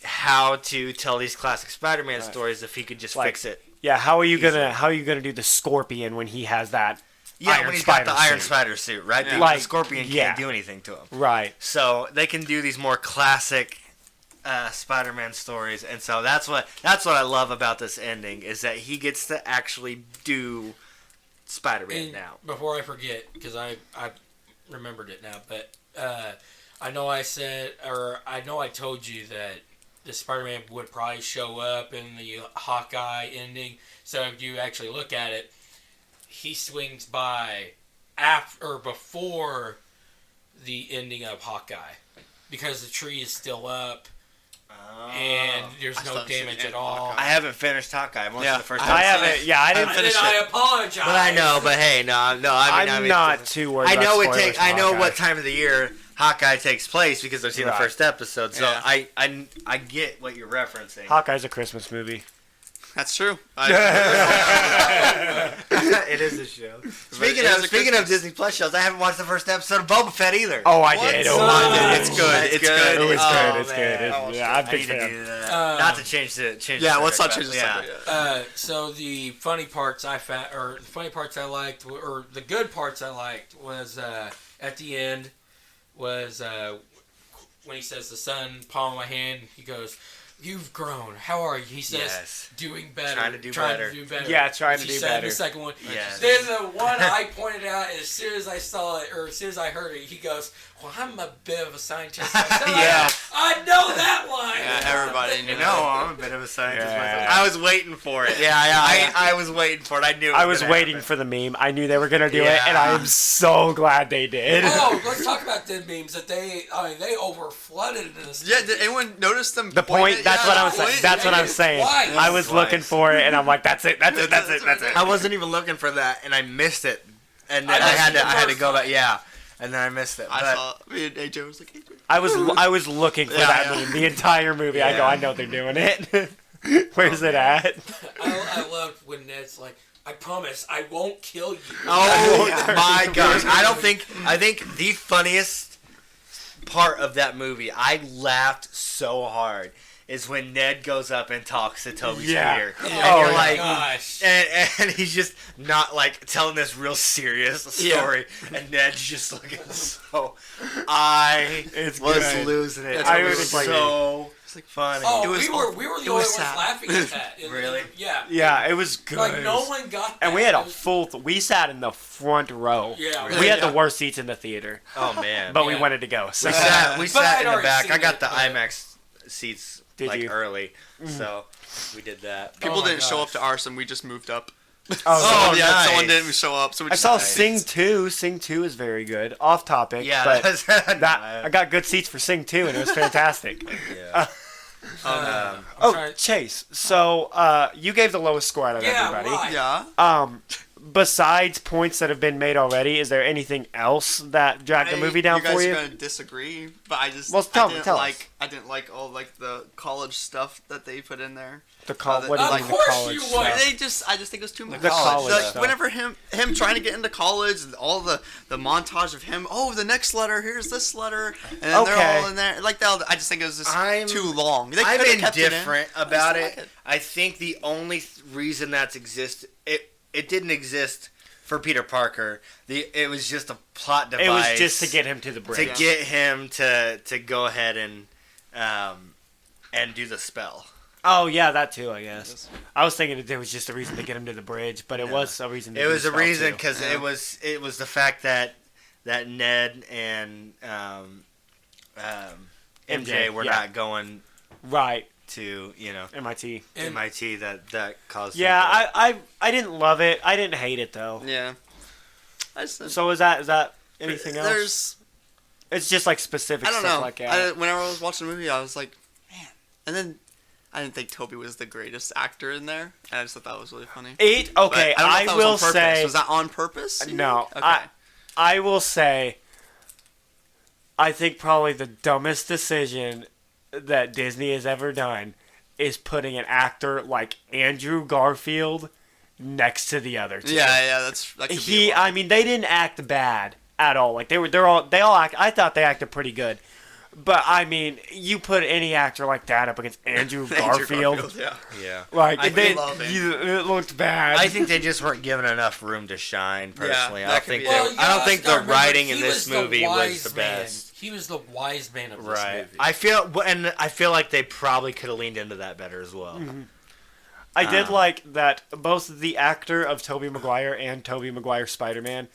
how to tell these classic Spider-Man stories if he could just Like, fix it. Yeah. How are you gonna do the Scorpion when he has that? Yeah, Iron when he's got the Spider Iron suit. Spider suit, right? Yeah. The Like, Scorpion yeah. can't do anything to him. Right. So they can do these more classic Spider-Man stories, and so that's what I love about this ending is that he gets to actually do Spider-Man And now. before I forget, because I remembered it now, but I know I told you that the Spider-Man would probably show up in the Hawkeye ending. So if you actually look at it, he swings by after or before the ending of Hawkeye because the tree is still up and there's I no still haven't seen damage the at end of all. Hawkeye. I haven't finished Hawkeye. I'm only Yeah, the first I I episode. haven't. Yeah, I didn't And finish then I it. apologize. But I know. But hey, no. I mean, I'm not too worried. I about know it spoilers take. for I know Hawkeye. what time of the year Hawkeye takes place because I've seen the Right. first episode. So Yeah. I get what you're referencing. Hawkeye's a Christmas movie. That's true. It is a show. Speaking is of a speaking of Christmas. Disney Plus shows, I haven't watched the first episode of Boba Fett either. Oh, I What? did. So- Oh, I did. It's good. It's It's good. good. Oh, it's Oh, good. It's man. good. Oh, Yeah, I'm I a big need to fan. do that. Uh, Not to change the change. Yeah, the let's not subject, change the but subject. So the funny parts I found, or the funny parts I liked, or the good parts I liked was at the end was when he says the sun, palm of my hand. He goes, "You've grown. How are you?" He says, Yes. "Doing better. Trying to do better." Yeah, trying to He do said better. The second one. Yes. There's the one I pointed out as soon as I saw it, or as soon as I heard it. He goes, "Well, I'm a bit of a scientist myself." Yeah. I know that line. Yeah, everybody knew You know, I'm a bit of a scientist Yeah. myself. I was waiting for it. Yeah. I was waiting for it. I knew. It I was gonna waiting happen. for the meme. I knew they were gonna do it, Yeah. and I am so glad they did. Oh, let's talk about the memes that they over flooded into this. Yeah, did anyone notice them? The point. That's what I'm saying. That's what I'm saying. Why? I was Twice. looking for it, and I'm like, that's it. That's it. That's it. That's it. I wasn't even looking for that, and I missed it. And then I I missed had it to. the I had to first go back. time. Yeah. And then I missed it. I But saw. Me and AJ was like, AJ. I was looking for Yeah, that yeah. meme the entire movie. I go, Yeah. I know they're doing it. Where's it at? I loved when Ned's like, "I promise, I won't kill you." Oh Yeah. my gosh! I think the funniest part of that movie, I laughed so hard, is when Ned goes up and talks to Toby Yeah. Spear. Oh, And yeah. you're like, gosh. and he's just not like telling this real serious story, and Ned's just looking so. I It's was good. losing it. That's I what was it was like. so funny. Oh, It was we were the it only was ones sad. laughing at that. Really? Yeah. Yeah, it was good. Like no one got that. And we had a It was- full. We sat in the front row. Yeah. We had yeah. the worst seats in the theater, Oh man. but we Yeah. wanted to go. So We But sat I'd in the already back. seen I got it, the but- IMAX seats Did like you? early, so we did that. People Oh my didn't show up gosh. to ours, and we just moved up. Oh, yeah, nice. someone didn't show up, so we I just saw Nice. Sing 2. Sing 2 is very good. Off topic, Yeah, but that's- that I got good seats for Sing 2, and it was fantastic. Yeah. Oh, trying- Chase. So, you gave the lowest score out of Yeah, everybody. right. Yeah. Besides points that have been made already, is there anything else that dragged the movie down you guys for are you? gonna disagree, but I just Well, tell I me, didn't tell like us. I didn't like all like the college stuff that they put in there. The call. the- What do you Of mean the course college you stuff? would. I just think it was too much. The college Like, stuff. whenever him trying to get into college, all the montage of him. Oh, the next letter. Here's this letter, and then Okay. they're all in there. Like that. I just think it was just too long. They I'm could have kept indifferent it in. about I it. just like it. I think the only reason that's it didn't exist for Peter Parker. It was just a plot device. It was just to get him to the to bridge. get him to go ahead and do the spell. Oh yeah, that too. I guess. I was thinking that it was just a reason to get him to the bridge, but it was a reason. To It do was the a spell, reason too. because Yeah. it was the fact that Ned and MJ were yeah. not going Right. to MIT. And- MIT that caused Yeah, them to- I didn't love it. I didn't hate it though. Yeah. I just, So is that anything else? It's just like specific I don't stuff know. like that. Whenever I was watching the movie, I was like, man. And then I didn't think Toby was the greatest actor in there. And I just thought that was really funny. Okay, But I, don't know if I that will was on purpose. say Was that on purpose? no. Okay. I will say. I think probably the dumbest decision that Disney has ever done is putting an actor like Andrew Garfield next to the other two. Yeah, that could be a lot. I mean, they didn't act bad at all. Like they all act. I thought they acted pretty good. But I mean, you put any actor like that up against Andrew Garfield, yeah. Yeah. like I it looked bad. I think they just weren't given enough room to shine. Personally, that could be it. I don't think the writing in he this was the movie was wise the man. best. He was the wise man of this Right. movie. I feel like they probably could have leaned into that better as well. Mm-hmm. I did like that both the actor of Tobey Maguire and Tobey Maguire Spider-Man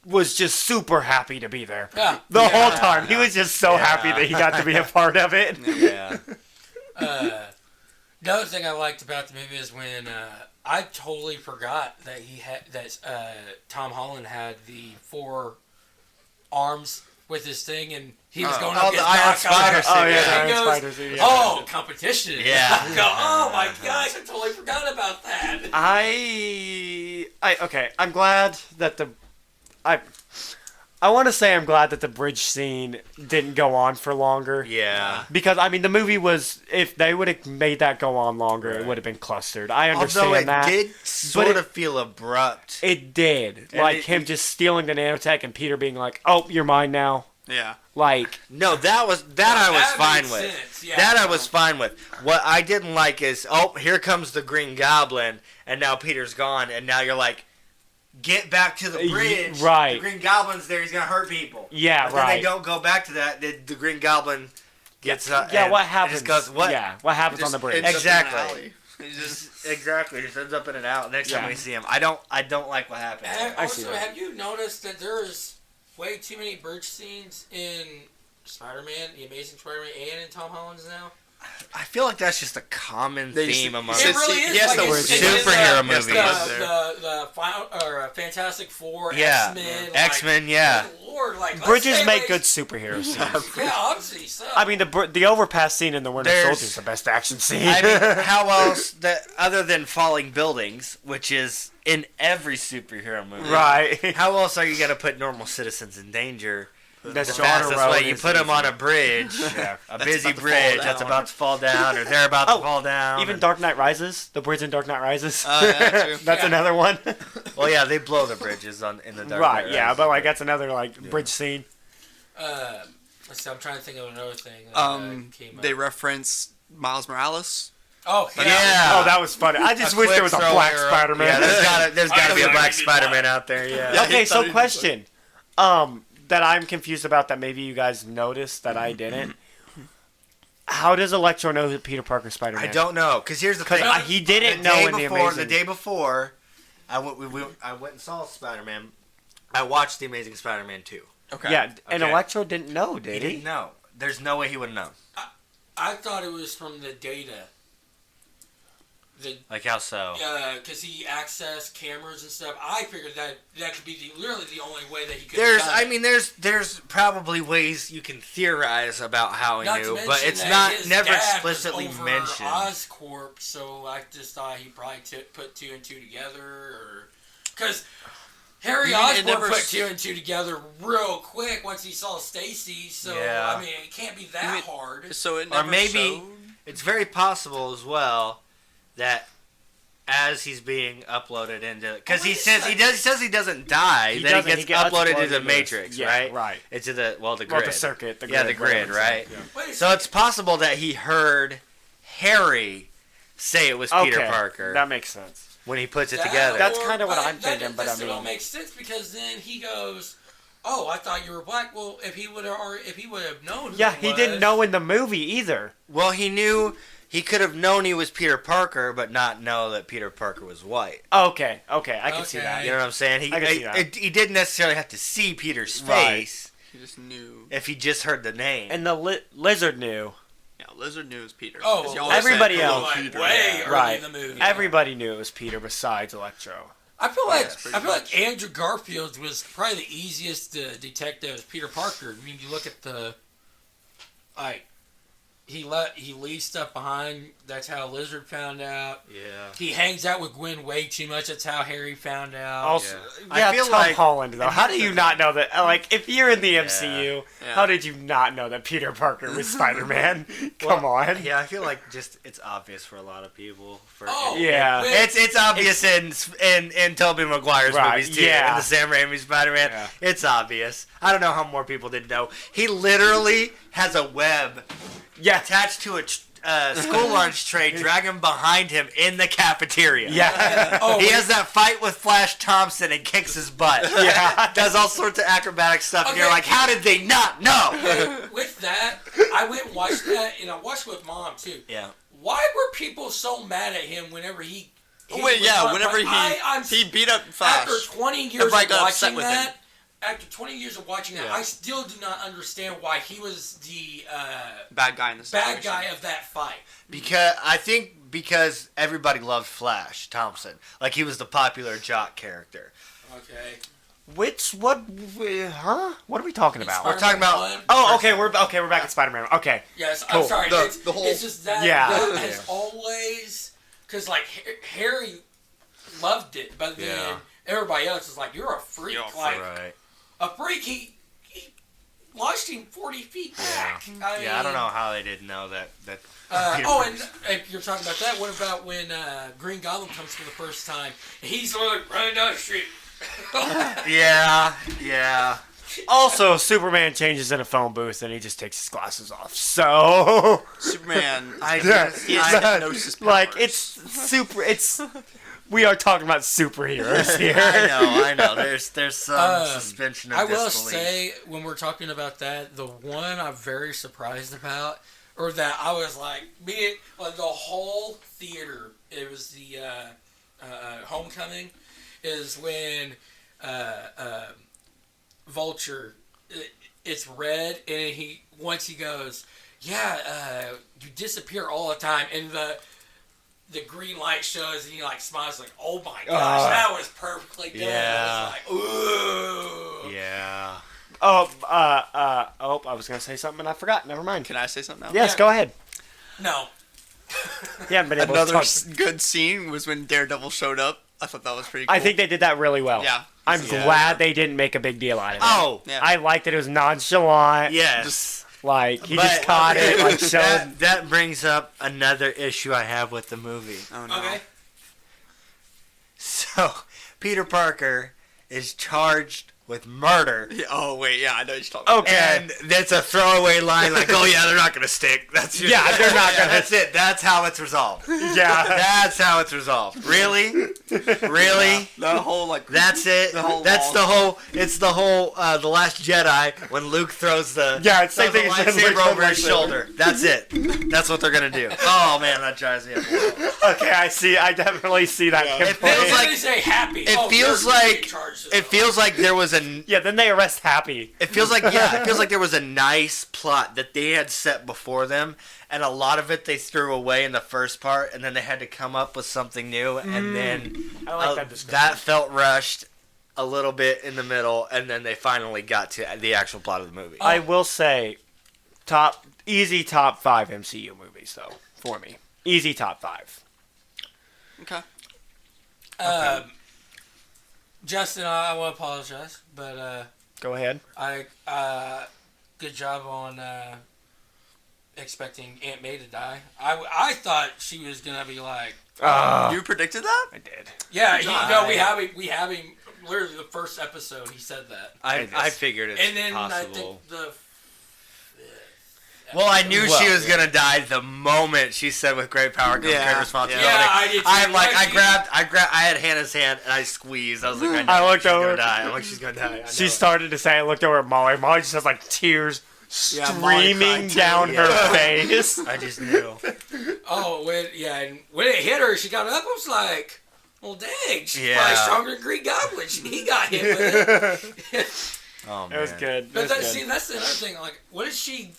was just super happy to be there. Yeah. The whole time. He was just so Yeah. happy that he got to be a part of it. Yeah. The other thing I liked about the movie is when I totally forgot that Tom Holland had the 4 arms with his thing, and he was going up the against Iron Doc Spider Ock. suit, Oh, yeah, And the he Iron goes, Spider suit, yeah. oh, competition. Yeah. I go, oh my gosh, I totally forgot about that. Okay, I'm glad that I want to say I'm glad that the bridge scene didn't go on for longer. Yeah. Because, I mean, the movie was, if they would have made that go on longer, it Right. would have been clustered. I understand Although it that. did sort of feel abrupt. It did. And Like, it- him just stealing the nanotech and Peter being like, oh, you're mine now. Yeah. Like, No, I was fine made with. sense, yeah. That I was fine with. What I didn't like is, oh, here comes the Green Goblin, and now Peter's gone, and now you're like, get back to the bridge. right. The Green Goblin's there. He's gonna hurt people. yeah, But then right. they don't go back to that. The Green Goblin gets up. Yeah, and what it happens? Just goes, what? Yeah, what happens on the bridge? Ends up in the Exactly. alley. He just Exactly. Just ends up in and out. Next time Yeah. we see him, I don't like what happened. I see Also, that. have you noticed that there's way too many bridge scenes in Spider-Man, The Amazing Spider-Man, and in Tom Holland's now? I feel like that's just a common They just- theme among It really is. Yes, like, the it's- word it's superhero in movies. The final, or Fantastic Four, Yeah. X-Men. X-Men, yeah. Good Lord, like, let's Bridges stay make away- good superhero scenes. Yeah, obviously. So. I mean, the overpass scene in the Winter There's- Soldier is the best action scene. I mean, how else other than falling buildings, which is in every superhero movie? right. How else are you gonna put normal citizens in danger? That's The fastest way you put them on a bridge, Yeah. a That's busy about to fall bridge that's down. about to fall down, or they're about to Oh, fall down. Even and- Dark Knight Rises, the bridge in Dark Knight Rises. yeah, true. That's Yeah. another one. Well, yeah, they blow the bridges in the Dark right, Knight yeah, Rises, but like that's another like bridge scene. Let's see, I'm trying to think of another thing that came up. they reference Miles Morales. Oh, yeah. Yeah. Oh, that was funny. I just A wish there quick was a throwaway black ro- Spider-Man. Yeah, there's gotta be a I black did Spider-Man out there. Yeah. Yeah. Okay, he thought so he was question. That I'm confused about that maybe you guys noticed that I didn't. How does Electro know that Peter Parker's Spider-Man? I don't know, because here's the Because thing. he didn't the know day in the before, Amazing. the day before, I went and saw Spider-Man. I watched the Amazing Spider-Man 2. Okay. Yeah, and Okay. Electro didn't know, He did didn't he? know. There's no way he would have known. I thought it was from the data. Like how so? Because he accessed cameras and stuff. I figured that could be literally the only way that he could. There's, have done I it. mean, there's probably ways you can theorize about how he Not to knew, mention but it's that not his never dad was explicitly over mentioned. Oscorp, so I just thought he probably put 2 and 2 together, or because Harry You mean it Osborn never put s- 2 and 2 together real quick once he saw Stacy. So Yeah. I mean, it can't be that mean- hard. So it Or never maybe- showed? It's very possible as well that as he's being uploaded into, because Wait he a says second. he says he doesn't die, then doesn't, he gets uploaded into the Matrix, yeah, right? Right. Into the Well, grid. the circuit. The Yeah, grid, the grid, whatever. right? Yeah. Wait a So second. it's possible that he heard Harry say it was Peter Okay, Parker that makes sense. when he puts it That- together. That's or- kinda what I'm that- thinking, but that I still mean- don't make sense because then he goes, "Oh, I thought you were black." Well, if he would have known, who Yeah, it he was, didn't know in the movie either. Well, he knew he could have known he was Peter Parker, but not know that Peter Parker was white. Okay, I can see Okay. that. You know what I'm saying? I can see that. He didn't necessarily have to see Peter's Right. face He just knew. if he just heard the name. And the lizard knew. Yeah, Lizard knew it was Peter. Oh, 'Cause he well, always said, everybody "Hello, else." Like, Peter." way Yeah. early Right. in the movie. Everybody knew it was Peter besides Electro. I feel Yes. like Andrew Garfield was probably the easiest to detect as Peter Parker. I mean, you look at he leaves stuff behind. That's how Lizard found out. Yeah. He hangs out with Gwen way too much. That's how Harry found out. Also, I feel Tom like- Holland though. How do you not know that? Like, if you're in the MCU, Yeah. how did you not know that Peter Parker was Spider-Man? Come on. Yeah, I feel like it's obvious for a lot of people. Yeah. It's obvious in Tobey Maguire's Right, movies too. yeah. In the Sam Raimi Spider-Man, Yeah. it's obvious. I don't know how more people didn't know. He literally has a web attached to a school lunch tray, dragging behind him in the cafeteria. Yeah. He has that fight with Flash Thompson and kicks his butt. Yeah. Does all sorts of acrobatic stuff, and you're Okay. like, how did they not know? With that, I went and watched that, and I watched it with Mom too. Yeah. Why were people so mad at him whenever he? Whenever I'm he beat up Flash. After 20 years of Everybody got upset watching with that, him. after 20 years of watching that, Yeah. I still do not understand why he was the Bad guy in the situation. bad guy of that fight. Because everybody loved Flash Thompson. Like, he was the popular jock character. Okay. What are we talking about? We're talking about- One. Oh, okay, we're back at Spider-Man. Okay. Yes, Cool. I'm sorry. The whole- it's just that Yeah. that has Yeah. always, because like Harry loved it, but then Yeah. everybody else is like, "You're a freak." You're a like Right. a freak. He launched him 40 feet back. I don't know how they didn't know that. And if you're talking about that, what about when Green Goblin comes for the first time? And he's like running down the street. Yeah. Also, Superman changes in a phone booth and he just takes his glasses off. So, Superman. Yeah. He has hypnosis powers. like, we are talking about superheroes here. I know. There's some suspension of I will disbelief. say, when we're talking about that, the one I'm very surprised about, or that I was like, the whole theater, it was the Homecoming, is when Vulture, it's red, and once he goes, you disappear all the time, and the green light shows, and he like smiles like, oh my gosh, that was perfectly done. Yeah. I was like, ooh. Yeah. I was gonna say something and I forgot. Never mind. Can I say something now? Yes, Yeah. go ahead. No. Yeah, but it was Another talk- good scene was when Daredevil showed up. I thought that was pretty cool. I think they did that really well. Yeah. I'm Yeah. glad they didn't make a big deal out of it. Oh. Yeah. I liked that it was nonchalant. Yes. Like, he But- just caught it, like, showed. that brings up another issue I have with the movie. Oh, no. Okay. So, Peter Parker is charged with murder. Yeah, oh, wait. Yeah, I know what you're talking about. Okay. And that's a throwaway line like, oh yeah, they're not going to stick. That's just, Yeah, they're not gonna- That's it. That's how it's resolved. Yeah. That's how it's resolved. Really? Really? The whole, like... That's it. The whole That's wall. the whole. It's the whole. The Last Jedi when Luke throws the Yeah, it's same throws thing the as when Luke lightsaber over throws his the lightsaber. shoulder. That's it. That's what they're gonna do. Oh man, that drives me up. Okay, I definitely see that. Yeah. It complaint. feels like- They say happy. It feels like it feels like there was a. Yeah, then they arrest Happy. It feels like it feels like there was a nice plot that they had set before them, and a lot of it they threw away in the first part, and then they had to come up with something new, and then I like that description. that felt rushed a little bit in the middle, and then they finally got to the actual plot of the movie. I will say, easy top 5 MCU movies though for me. Easy top 5. Okay. Justin, I want to apologize, but Go ahead. good job on expecting Aunt May to die. I thought she was gonna be like, You predicted that? I did. yeah, job. we have him. Literally the first episode, he said that, I figured it's and then possible. I think the. Well, I knew she Well, was gonna die the moment she said, "With great power comes Yeah. great responsibility." Yeah, I did too. I'm like, Like, I had Hannah's hand and I squeezed. I was like, I know I looked she's over. gonna die. I'm like, she's gonna die. I know. She started to say, I looked over at Molly. Molly just has like tears Yeah, Molly streaming cried, too. down her Yeah. face. I just knew. and when it hit her, she got up. I was like, well, dang, she's Yeah. probably stronger than Green Goblin. He got hit with it. Oh man, It was good. But It was good. see, that's the other thing. Like, what did she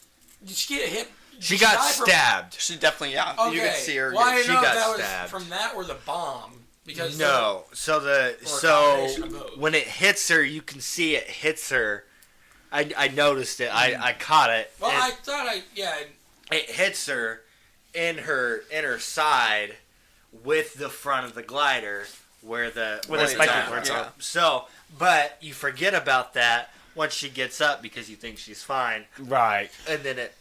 get hit? She Did got die from- stabbed. She definitely, yeah. Okay. You could see her. Well, I She didn't know if got that was stabbed. from that or the bomb. Because No. So Or a combination of both. when it hits her, you can see it hits her. I noticed it. I caught it. Well, and I thought it hits her in her inner side with the front of the glider where the spiky parts are. are. So, but you forget about that once she gets up because you think she's fine, Right. and then it.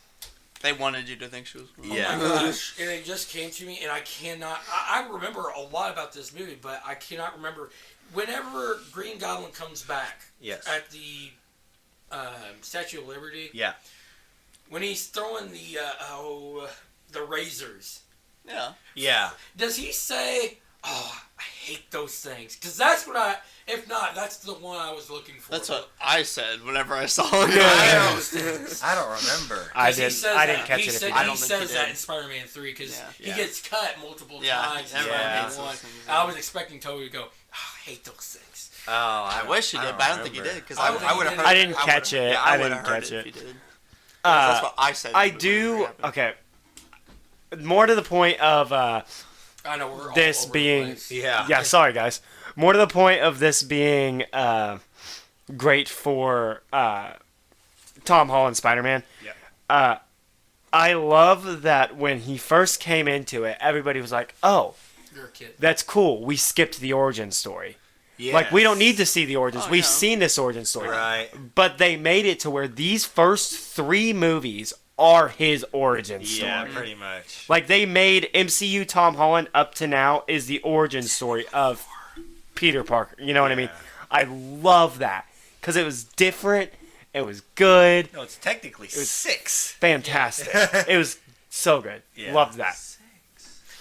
They wanted you to think she was. Yeah. Oh my gosh. And it just came to me, and I cannot. I remember a lot about this movie, but I cannot remember. Whenever Green Goblin comes back Yes. at the Statue of Liberty, Yeah. when he's throwing the razors, Yeah. Yeah. does he say, "Oh, I hate those things"? Because that's what I. If not, that's the one I was looking for. That's what I said whenever I saw it. I don't remember. I He didn't. says I that. didn't catch he it. said, If I he don't think says he that did. in Spider-Man 3 because Yeah. he Yeah. gets cut multiple Yeah. times in Yeah. Spider-Man Yeah. 1. I was expecting Toby to go, "Oh, I hate those things." Oh, I wish he did, but I don't think he did because I would have heard. I didn't catch it. Yeah, I would've didn't heard catch if it. he did. That's what I said. I would do. never happen. Okay. More to the point of I know we're this all over being. the place. Yeah. Sorry, guys. More to the point of this being great for Tom Holland Spider-Man. Yeah. I love that when he first came into it, everybody was like, "Oh, You're a kid. that's cool. We skipped the origin story. Yes. Like, we don't need to see the origins. Oh, We've yeah. seen this origin story." Right. But they made it to where these first 3 movies are his origin story. Yeah, pretty much. Like, they made MCU Tom Holland up to now is the origin story of Peter Parker. You know what I mean? I love that. Because it was different. It was good. No, it's technically was 6. Fantastic. It was so good. Yeah. Loved that.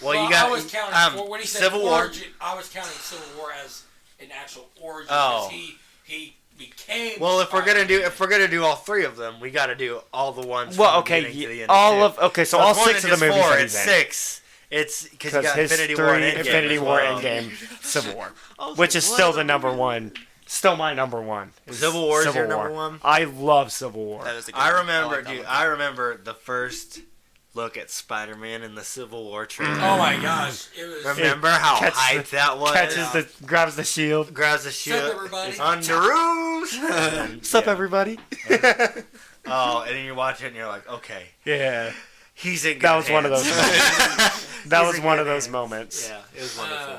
Well, Well, you got I was counting when he said Civil War. origin. I was counting Civil War as an actual origin Oh. because he became. Well, if we're Spider-Man. gonna do all 3 of them, we got to do all the ones. Well, from the okay. beginning to the end All too. of. Okay, so it's all more 6 than of the just movies 4, that it's he's in. 6. It's because you Because got his Infinity War and Endgame Infinity as War, well. Endgame, Civil War. I was Which like, is what still other the number movie? one. Still my number one. is Civil War is your Civil number War. one? I love Civil War. That is a good I one. remember, like that dude. one. I remember the first look at Spider-Man in the Civil War trailer. Oh my gosh! It was. Remember how Catch hyped that was? Grabs the shield. Grabs the What's shield. up, everybody? It's Underoos. What's up, everybody? Oh, and then you watch it and you're like, okay, yeah. he's in good That was one of hands. those moments. That He's was in one good of those hands. moments. Yeah, it was wonderful.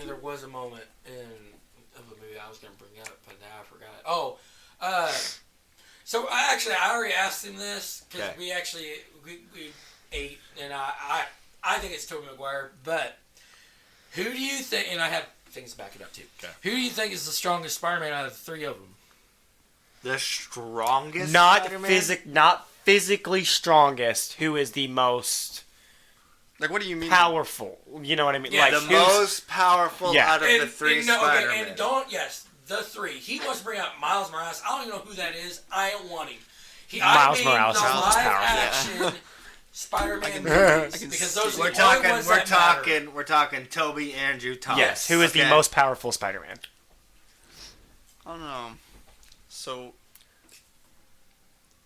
And there was a moment of the movie I was going to bring up, but now I forgot. Oh, so I already asked him this because Okay. we ate, and I think it's Tobey Maguire. But who do you think? And I have things to back it up too. Okay. Who do you think is the strongest Spider-Man out of the 3 of them? The strongest Not Spider-Man? not physically strongest. Who is the most Like, what do you mean? powerful? You know what I mean? Yeah, like the who's- most powerful Yeah. out of the 3 Spider-Man. and don't the 3. He wants to bring out Miles Morales. I don't even know who that is. I don't want him. Miles I mean Morales the is most live powerful. action Spider-Man I movies can because see those are We're the only talking, ones we're that matter. talking, we're talking Toby, Andrew, Thomas. Yes. Who is the Okay. most powerful Spider-Man? I don't know. So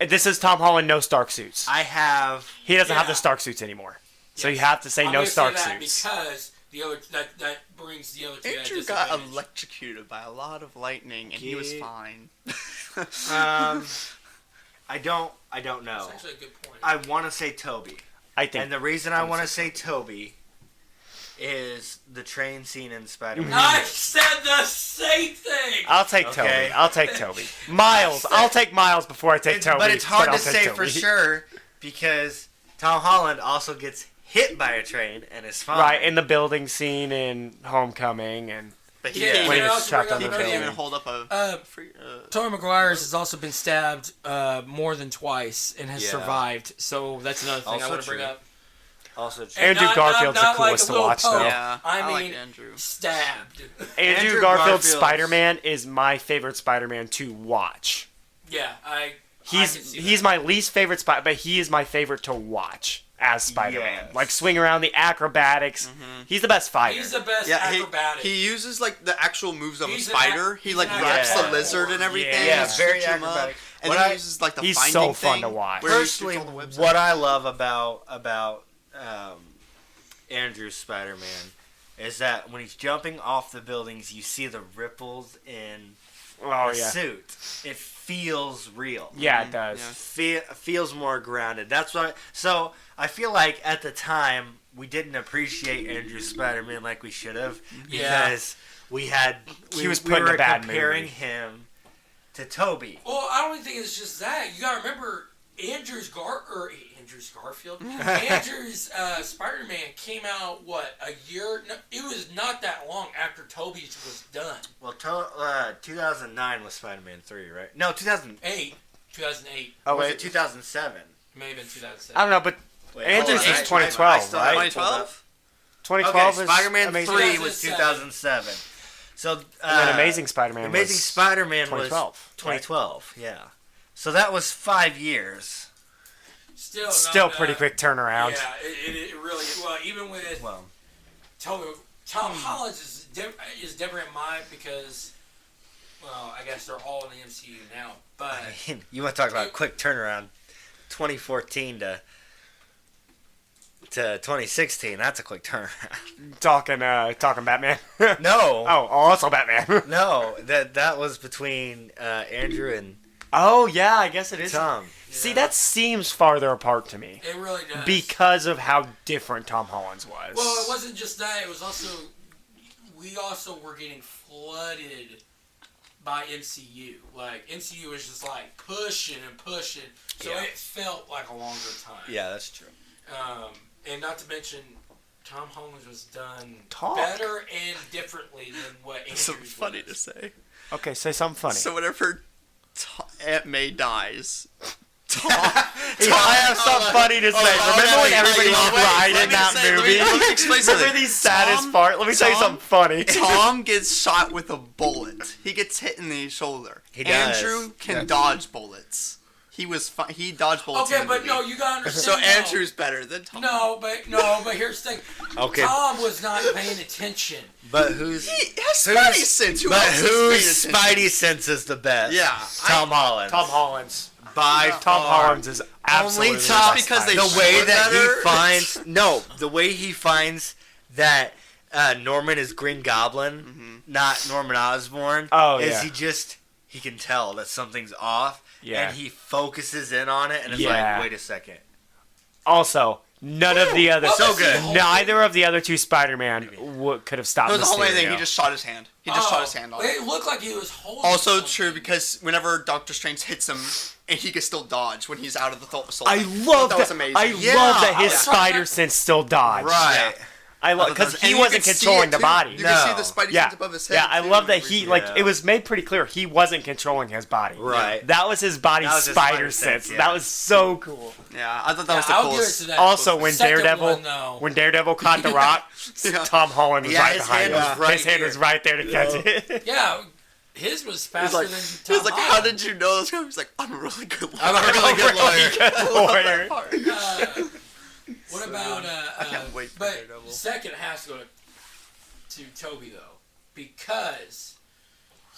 This is Tom Holland. No Stark suits. I have. He doesn't have Yeah. the Stark suits anymore. So Yes. you have to say I'm no gonna Stark say that suits. because the other that brings the other two at a Andrew got disadvantage. electrocuted by a lot of lightning, and he was Yeah. fine. I don't know. That's actually a good point. I want to say Toby, I think. and the reason I want to say Toby is the train scene in Spider-Man. I said the same thing. I'll take Okay. Toby. I'll take Toby. Miles. I'll take Miles before I take Toby. But it's hard I'll to take say Toby. for sure because Tom Holland also gets hit by a train and is fine. Right, in the building scene in Homecoming, and But he Yeah, can't, when he you was know, trapped bring on he the up couldn't building. even hold up a free. Tobey Maguire's has also been stabbed more than twice and has Yeah. survived. So that's another thing I Also want to bring true. up. Also true. And Andrew Garfield's the not coolest to little watch, poke. though. Yeah, I like mean, Andrew. stabbed. Andrew Garfield's Spider-Man is my favorite Spider-Man to watch. Yeah, I can see He's that. my least favorite Spider, but he is my favorite to watch as Spider-Man. Yes. Like swing around the acrobatics. He's the best fighter. He's the best Yeah, acrobatic. he uses like the actual moves of He's a an spider. ac- He he's like an wraps the acrobatic. lizard and everything. Yeah, and very switch him up. acrobatic. And What then he I- uses like the he's finding so fun thing, to watch. where he Personally, shoots all the webs what out. I love about Andrew's Spider-Man is that when he's jumping off the buildings, you see the ripples in Oh, the yeah. suit. It feels real. Yeah, it does. Feels more grounded. That's why. So I feel like at the time we didn't appreciate Andrew Spider-Man like we should have because we was put in were a bad comparing movie. him to Toby. Well, I don't even think it's just that. You gotta remember, Andrew's Garfield. Andrew's Spider-Man came out a year? No, it was not that long after Tobey's was done. Well, 2009 was Spider-Man 3, right? No, 2008. 2008. Oh, Was wait. it 2007? May have been 2007. I don't know, but Wait, Andrew's hold on. was 2012, still have right? it pulled up. 2012 Okay, is Spider-Man Amazing. 3 was 2007. So, And then Amazing Spider-Man Amazing was Spider-Man 2012. was 2012, yeah. So that was 5 years. Still not, pretty quick turnaround. Yeah, it really. Well, even with Well, Tom Holland is different in mine because, well, I guess they're all in the MCU now. But you want to talk about a quick turnaround? 2014 to 2016. That's a quick turnaround. Talking Batman. No, also Batman. no, that was between Andrew and Oh yeah, I guess it is. Tom. See, that seems farther apart to me it really does. because of how different Tom Holland's was. Well, it wasn't just that. It was also we also were getting flooded by MCU. Like MCU was just like pushing and pushing, so Yeah. it felt like a longer time. Yeah, that's true. And not to mention, Tom Holland was done Talk. better and differently than what Andrew's So funny to was. say. Okay, say something funny. So whenever Aunt May dies, Yeah, I have something funny to say. Remember when everybody cried in that movie? Let me explain something. Remember the saddest part? Let me tell you something funny. Tom gets shot with a bullet. He gets hit in the shoulder. He does. Andrew can Yes. dodge bullets. He dodged bullets. Okay, in the but movie. no, you gotta So understand. Andrew's better than Tom. No, but here's the thing. Okay. Tom was not paying attention. But who's He has Spidey sense. Who but else is whose paying attention? Spidey sense is the best? Yeah, Tom Holland. Tom Holland's. by Tom far. Holland's is absolutely Only Tom the best because they Spider-Man. the way showed that better. he finds the way he finds that Norman is Green Goblin, not Norman Osborn. Oh, is yeah. he can tell that something's off, Yeah. and he focuses in on it, and it's Yeah. like, wait a second. Also, none of the other So good. Neither of the other two Spider-Man could have stopped No, the whole Mysterio. thing. He just shot his hand. He just shot his hand off. It looked like he was holding. Also something. true because whenever Doctor Strange hits him, and he can still dodge when he's out of the soul. I love that. Was that. amazing. I Yeah, love that his I was- spider sense still dodged. Right. I love And because he you wasn't can see controlling it, the too. body. You No. can see the Spidey Yeah, sense above his head. yeah, I too. love that he Yeah. it was made pretty clear he wasn't controlling his body. Right. That was his body's That was his spider spider sense. sense, yeah. That was so cool. Yeah, I thought that was the I'll give it coolest. to that. Also, when Second Daredevil one, though. when Daredevil caught the rock, Yeah. Tom Holland was Yeah, right his behind hand him. was right his hand here. was right there to catch it. Yeah, his was He was faster like, than he Tom was like, how Holland. did you know this guy? He's like, I'm a really good lawyer. I'm a really good lawyer. Good lawyer. What about I can't wait for but Daredevil. second has to go to Toby though, because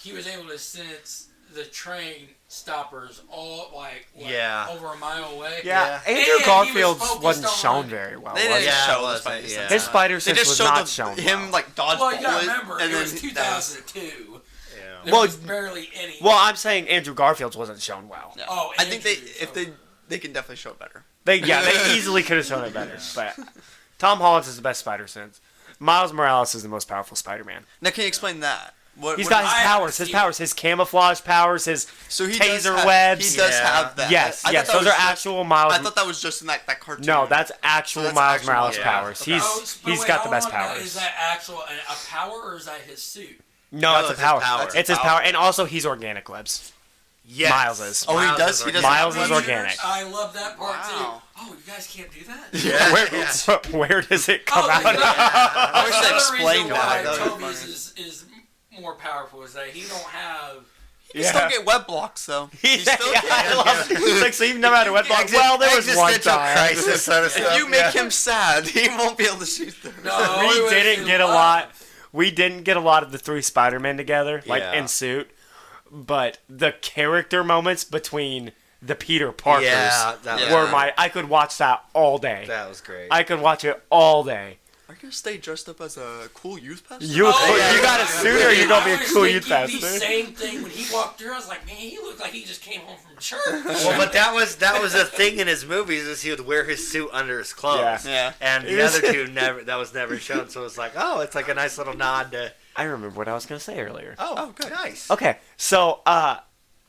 he was able to sense the train stoppers all like Yeah. over a mile away. Yeah, And Andrew he Garfield's was focused wasn't on- shown very well. They was didn't he? Yeah, show it the wasn't, Spidey yeah. sense. His spider They sense just was showed not shown. him well. like dodge Well, you gotta bullet, remember, and it then was 2002. Yeah. There Well, was barely any. Well, I'm saying Andrew Garfield's wasn't shown well. Yeah. Oh, I think Andrew, if they can definitely show it better. They easily could have shown it better. But Tom Holland's is the best spider sense. Miles Morales is the most powerful Spider-Man. Now, can you explain that? He's What got his I powers, haven't his camouflage powers, his so he does taser have, webs. He does Yeah. have that. yes, I thought yes, that those was are just- actual Miles. I thought that was just in that cartoon. No, that's actual So that's Miles actual Morales Miles powers. Morales. But He's wait, got the I best wanna know, powers. Is that actual a power or is that his suit? No, No, it's a it's his power. power. It's his power, and also he's organic webs. Yes. Miles is. Oh, he Miles does? is He does Miles have is that? organic. I love that part Wow. too. Oh, you guys can't do that? Yeah. Where does it come Oh, out? I wish they Another explained reason why that. That would be Toby's is more powerful is that he don't have. You still get web blocks though. Yeah, You still I love it. It's like, so you've never had a wet block. Exi- Well, there was one existential time. crisis sort of If stuff, you make yeah. him sad, he won't be able to shoot through. No, We it was didn't his get a love. lot. We didn't get a lot of the three Spider-Men together, like Yeah. in suit. But the character moments between the Peter Parkers Yeah, that was- were I could watch that all day. That was great. I could watch it all day. Are gonna stay dressed up as a cool youth pastor? You got a suit, or you gonna be a cool youth The pastor? same thing when he walked through. I was like, man, he looked like he just came home from church. Well, but that was a thing in his movies, is he would wear his suit under his clothes. Yeah. And the other two that was never shown. So it's like, oh, it's like a nice little nod to. I remember what I was gonna say earlier. Oh, good, nice. Okay, so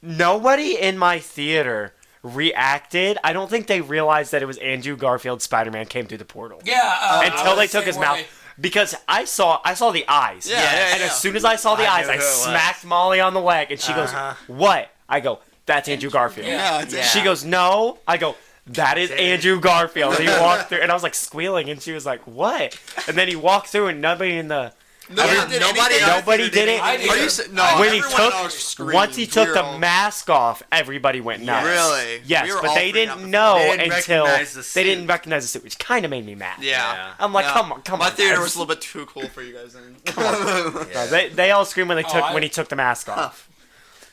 nobody in my theater reacted. I don't think they realized that it was Andrew Garfield's Spider-Man came through the portal. Yeah. Until they took his mouth. Because I saw the eyes. Yeah. And as soon as I saw the eyes, knew I who it was. smacked Molly on the leg, and she goes, "What?" I go, "That's Andrew Garfield." Yeah. it's Yeah. She goes, "No." I go, "That is Andrew Garfield." He walked through, and I was like squealing, and she was like, "What?" And then he walked through, and nobody in the nobody did it. I did. Are you no? When he everyone else screamed. once he took We were the all- mask off, everybody went nuts. Really? Yes, We were but all they freaking out didn't before. know They didn't until recognize the they suit. didn't recognize the suit, which kind of made me mad. Yeah. I'm like, Yeah. come on. My theater guys. was a little bit too cool for you guys then. No, they all screamed when I- he took the mask off.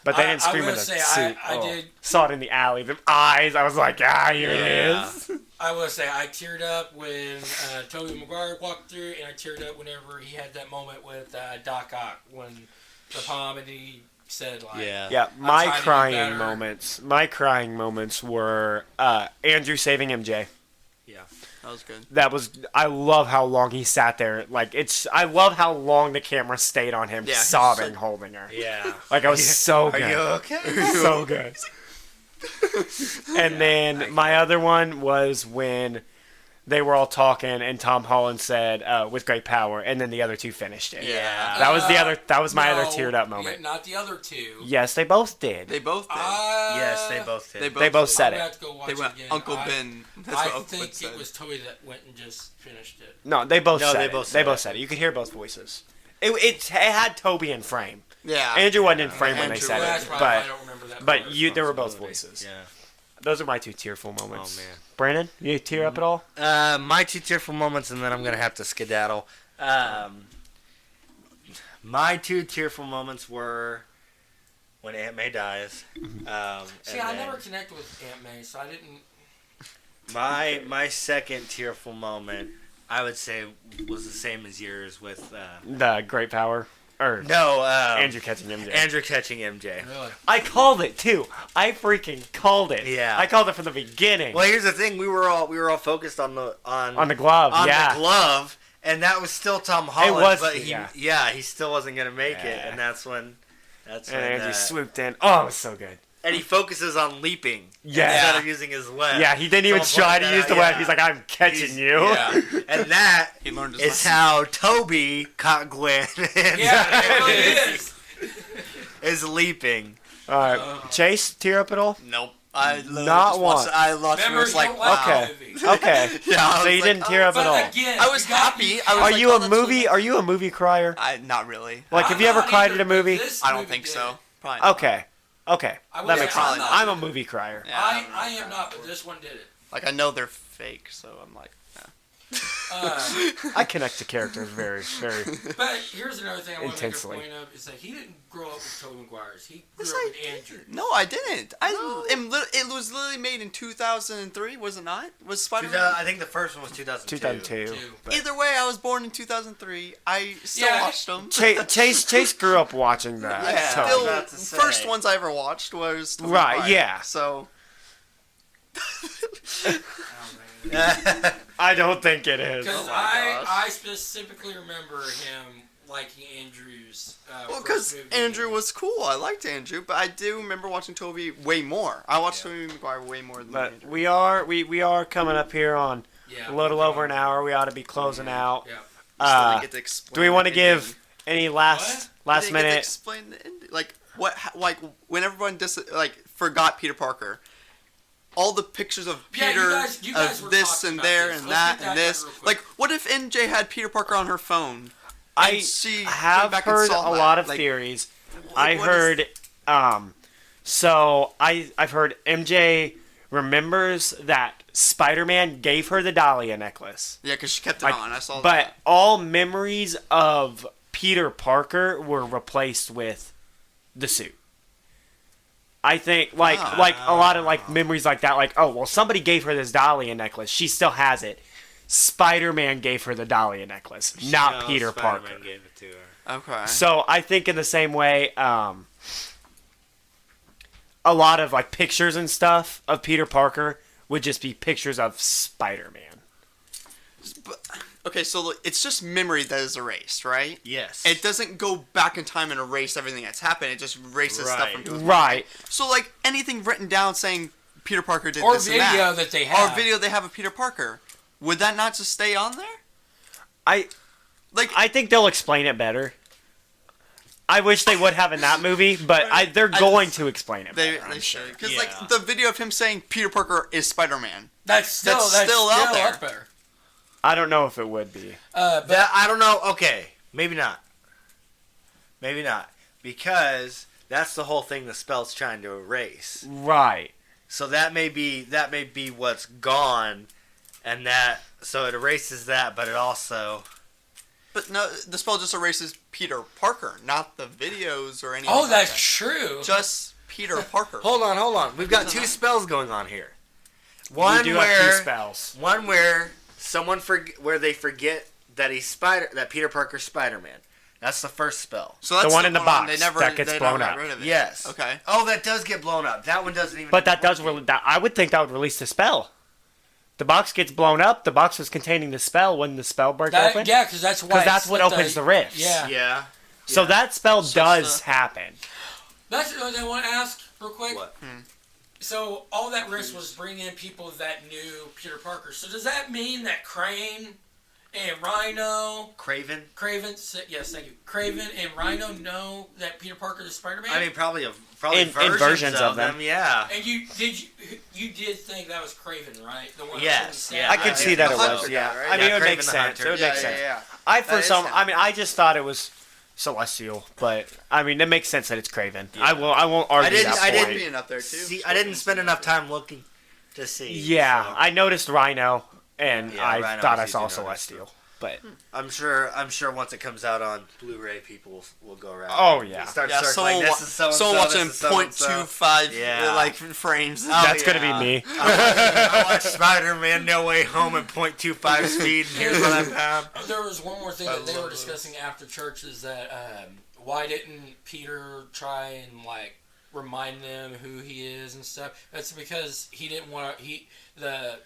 But they didn't scream I'm with gonna the say, suit. I did. Saw it in the alley. The eyes. I was like, here it is. I will say I teared up when Tobey Maguire walked through, and I teared up whenever he had that moment with Doc Ock when the palm and he said like, Yeah, I'm my trying to do crying better. moments. My crying moments were Andrew saving MJ. That was good. That was. I love how long he sat there. Like I love how long the camera stayed on him, Yeah, he sobbing, said- holding her. Yeah. Like I was so Are good. you okay? So good. And then my other one was when they were all talking and Tom Holland said, "With great power," and then the other two finished it. Yeah. That was the other. That was my other No, teared up moment. yeah, not the other two. Yes, they both did. They both did. Yes, they both did. They both did. said I'm gonna it. have to go watch They it went again. Uncle Ben. That's I what Uncle Ben think said. it was Toby that went and just finished it. No, they both No, said they it. both They said both it. said it. You could hear both voices. It had Toby in frame. Yeah. Andrew wasn't in frame when they Andrew said That's it, probably why I but don't remember that. but part. you there were both voices. Yeah. Those are my two tearful moments. Oh man. Brandon, you tear up at all? My two tearful moments, and then I'm gonna have to skedaddle. My two tearful moments were when Aunt May dies. See, I never connected with Aunt May, so I didn't. My second tearful moment, I would say, was the same as yours with The great power. Or Andrew catching MJ. Andrew catching MJ. Really? I called it too. I freaking called it. Yeah. I called it from the beginning. Well, here's the thing: we were all focused on the glove. the glove, and that was still Tom Holland. was, but yeah. he still wasn't gonna make it, Yeah. and that's when And Andrew swooped in. Oh, it was so good. and he focuses on leaping Yeah. instead of using his web. Yeah, he didn't even Someone try pointed to that use out, the web. yeah. He's like, I'm catching you. Yeah. And that He learned his is lesson. how Toby caught Gwen and Yeah, it really is. is leaping. All right. Chase, tear up at all? Nope. I literally Not just watched one. it. I watched it. Remember, Was you like, don't like wow. Okay. the movie. Okay. Yeah. I So was you like, didn't tear up at But all? again, I was you got happy. me- I was Are like, you oh, a that's movie? really- Are you a movie crier? Not really. Like, have you ever not cried either, at a movie? but this I don't movie think did. so. Probably not. Okay. I That would makes say sense. I'm not. I'm a movie crier. Yeah, I am not, but this one did it. Like, I know they're fake, so I'm like, I connect to characters very, very. But here's another thing I want to make a Intensely. point of: is that he didn't grow up with Tobey Maguire's. He grew Yes, up I with Andrew. no, I didn't. It was literally made in 2003, was it not? Was Spider-Man? I think the first one was 2002. 2002. Two. but- Either way, I was born in 2003. I still Yeah. watched them. Chase grew up watching that. Yeah. so- Still, about to say. first ones I ever watched was Tobey Right, Maguire, yeah. So Oh, man. I don't think it is. Because my gosh. I specifically remember him liking Andrew's. well, because because Andrew was cool. I liked Andrew, but I do remember watching Toby way more. I watched Tobey Maguire way more than But Andrew. we are coming up here on a little over an hour. We ought to be closing out. Yeah. Still didn't Uh, get to explain do we want to the give ending. any last We didn't get to minute? explain the ending. Like what? Like when everyone forgot Peter Parker. All the pictures of Yeah, Peter, you guys were of this talking and about there this. and Let's that get and that this. done real quick. Like, what if MJ had Peter Parker on her phone? I and she have went back and heard saw a that? lot of Like, theories. what I is- heard, so I've heard MJ remembers that Spider-Man gave her the Dahlia necklace. Yeah, because she kept it Like, on. I saw But that. all memories of Peter Parker were replaced with the suit. I think like a lot of like memories like that, like, oh well, somebody gave her this Dahlia necklace, she still has it. Spider-Man gave her the Dahlia necklace, not No, Peter Spider-Man Parker. gave it to her. Okay. So I think in the same way, a lot of like pictures and stuff of Peter Parker would just be pictures of Spider-Man. Okay, so it's just memory that is erased, right? Yes. It doesn't go back in time and erase everything that's happened. It just erases stuff Right. from his mind. Right. So, like, anything written down saying Peter Parker did Or this and video that, that they have. or video they have of Peter Parker, would that not just stay on there? I think they'll explain it better. I wish they would have in that movie, but they're going to explain it better. They should. Because, Yeah. like, the video of him saying Peter Parker is Spider-Man. That's still out there. up there. I don't know if it would be. But That I don't know. Okay, maybe not. Maybe not, because that's the whole thing the spell's trying to erase. Right. So that may be what's gone, and so it erases that, but it also. But no, the spell just erases Peter Parker, not the videos or anything. oh, like that's that. true. Just Peter Parker. Hold on. We've got two spells going on here. One We do have where two spells. one where where they forget that that Peter Parker's Spider-Man. That's the first spell. So that's The one in the box They never, that gets they blown never up. got rid of it. Yes. Okay. Oh, that does get blown up. That one doesn't even. But that does I would think that would release the spell. The box gets blown up. The box was containing the spell when the spell breaks open. Yeah, because that's why. Because that's what it's opens the rifts. Yeah. Yeah. So that spell So does the- happen. That's the other thing I want to ask real quick. What? So all that risk was bringing in people that knew Peter Parker. So does that mean that Crane and Rhino, Craven. yes, thank you, Craven and Rhino know that Peter Parker is Spider-Man? I mean, probably In versions of them. Yeah. and you did think that was Craven, right? The one. Yes, yeah. I could see that it The was. Hunter Yeah. guy, right? I mean, Yeah, it would make Kraven the sense. Hunter. It would make sense. Yeah. I That is I him. mean, I just thought it was Celestial, but I mean, it makes sense that it's Craven. Yeah. I won't argue didn't- that I point. didn't- Being up there too. See, I didn't spend enough time looking to see. Yeah, so. I noticed Rhino, and Yeah, I Rhino thought I was saw easy to notice. Celestial. But I'm sure once it comes out on Blu-ray, people will go around. Oh, yeah. Start Yeah, circling. This is so. someone watching this is so-and-so. .25 Yeah. like frames. that's gonna be yeah. me. I watched Spider-Man No Way Home at .25 speed, and here's what I found. There was one more thing that they were discussing after church is that why didn't Peter try and like remind them who he is and stuff? That's because he didn't want to.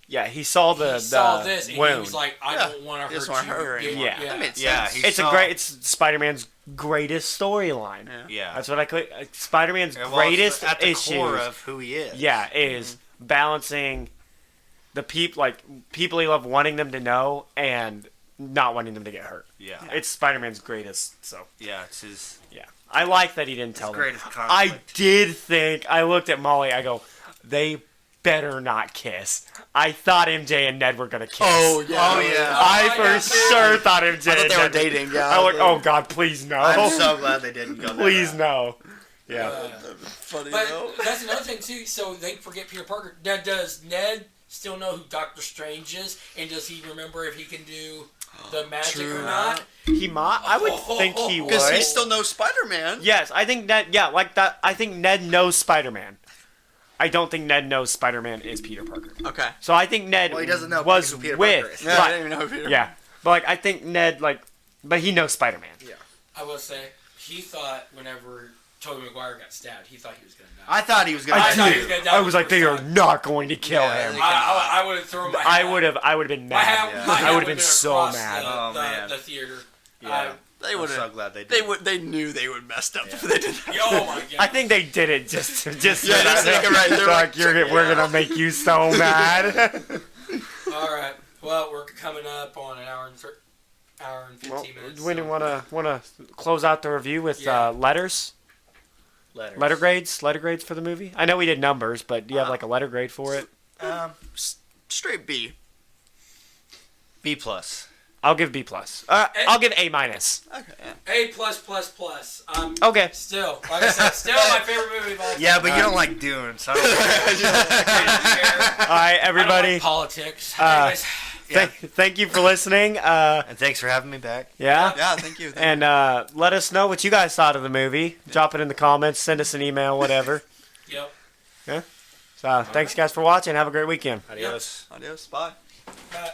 Yeah, he saw the saw this and wound. he was like, I Yeah. don't want He to doesn't hurt want you. to hurt her anymore. Yeah. That made Yeah, sense. he saw- it's Spider-Man's greatest storyline. Yeah. Yeah. That's what I could. Spider-Man's Well, greatest at the issue. core of who he is. Yeah, is balancing the people he loved, wanting them to know and not wanting them to get hurt. Yeah. It's Spider-Man's greatest. So Yeah, it's his yeah, I like that he didn't tell them. greatest conflict. I did think. I looked at Molly. I go, they better not kiss. I thought MJ and Ned were gonna kiss. Oh yeah. Oh, yeah. I Oh, for yeah. sure thought MJ I and thought they were Ned dating. Yeah. I look. Oh God, please no. I'm so glad they didn't go that Please route. no. Yeah. Funny But though. that's another thing too. So they forget Peter Parker. Now, does Ned still know who Doctor Strange is, and does he remember if he can do the magic True. or not? He might. I would think he would. Because he still knows Spider-Man. Yes, I think Ned. Yeah, like that. I think Ned knows Spider-Man. I don't think Ned knows Spider-Man is Peter Parker. Okay. So I think Ned Well, he doesn't know was who Peter with. Parker is. Yeah, I Right. didn't even know Peter. Yeah, but like I think Ned but he knows Spider-Man. I will say he thought whenever Tobey Maguire got stabbed, he thought he was gonna die. I thought he was going I to thought he did. was gonna die I was like, they are first time. not going to kill Yeah, him. they- I would have thrown my. I would have been My mad. hat, Yeah. my I hat would have been so across mad. Oh, the, man. the theater. Yeah. They would I'm so have. glad they did. They would. They knew they would messed up if they did that. Oh my god! I think they did it just Yeah, so just that- think right. They're like, we're gonna make you so mad. All right. Well, we're coming up on an hour and 15 minutes. When do so- you wanna close out the review with Yeah. letters? Letters. Letter grades for the movie. I know we did numbers, but do you have like a letter grade for it? Straight B. B plus. I'll give B plus. I'll give A minus. Okay. Yeah. A plus plus plus. Okay. Still, like I said, still my favorite movie of all time. Yeah, but you don't like Dune, so I don't All right, I don't everybody. like politics. Uh, Anyways, Thank you for listening. And thanks for having me back. Yeah. Yeah. Thank you. And let us know what you guys thought of the movie. Drop it in the comments. Send us an email, whatever. yep. So thanks guys for watching. Have a great weekend. Adios. Adios. Bye. Bye.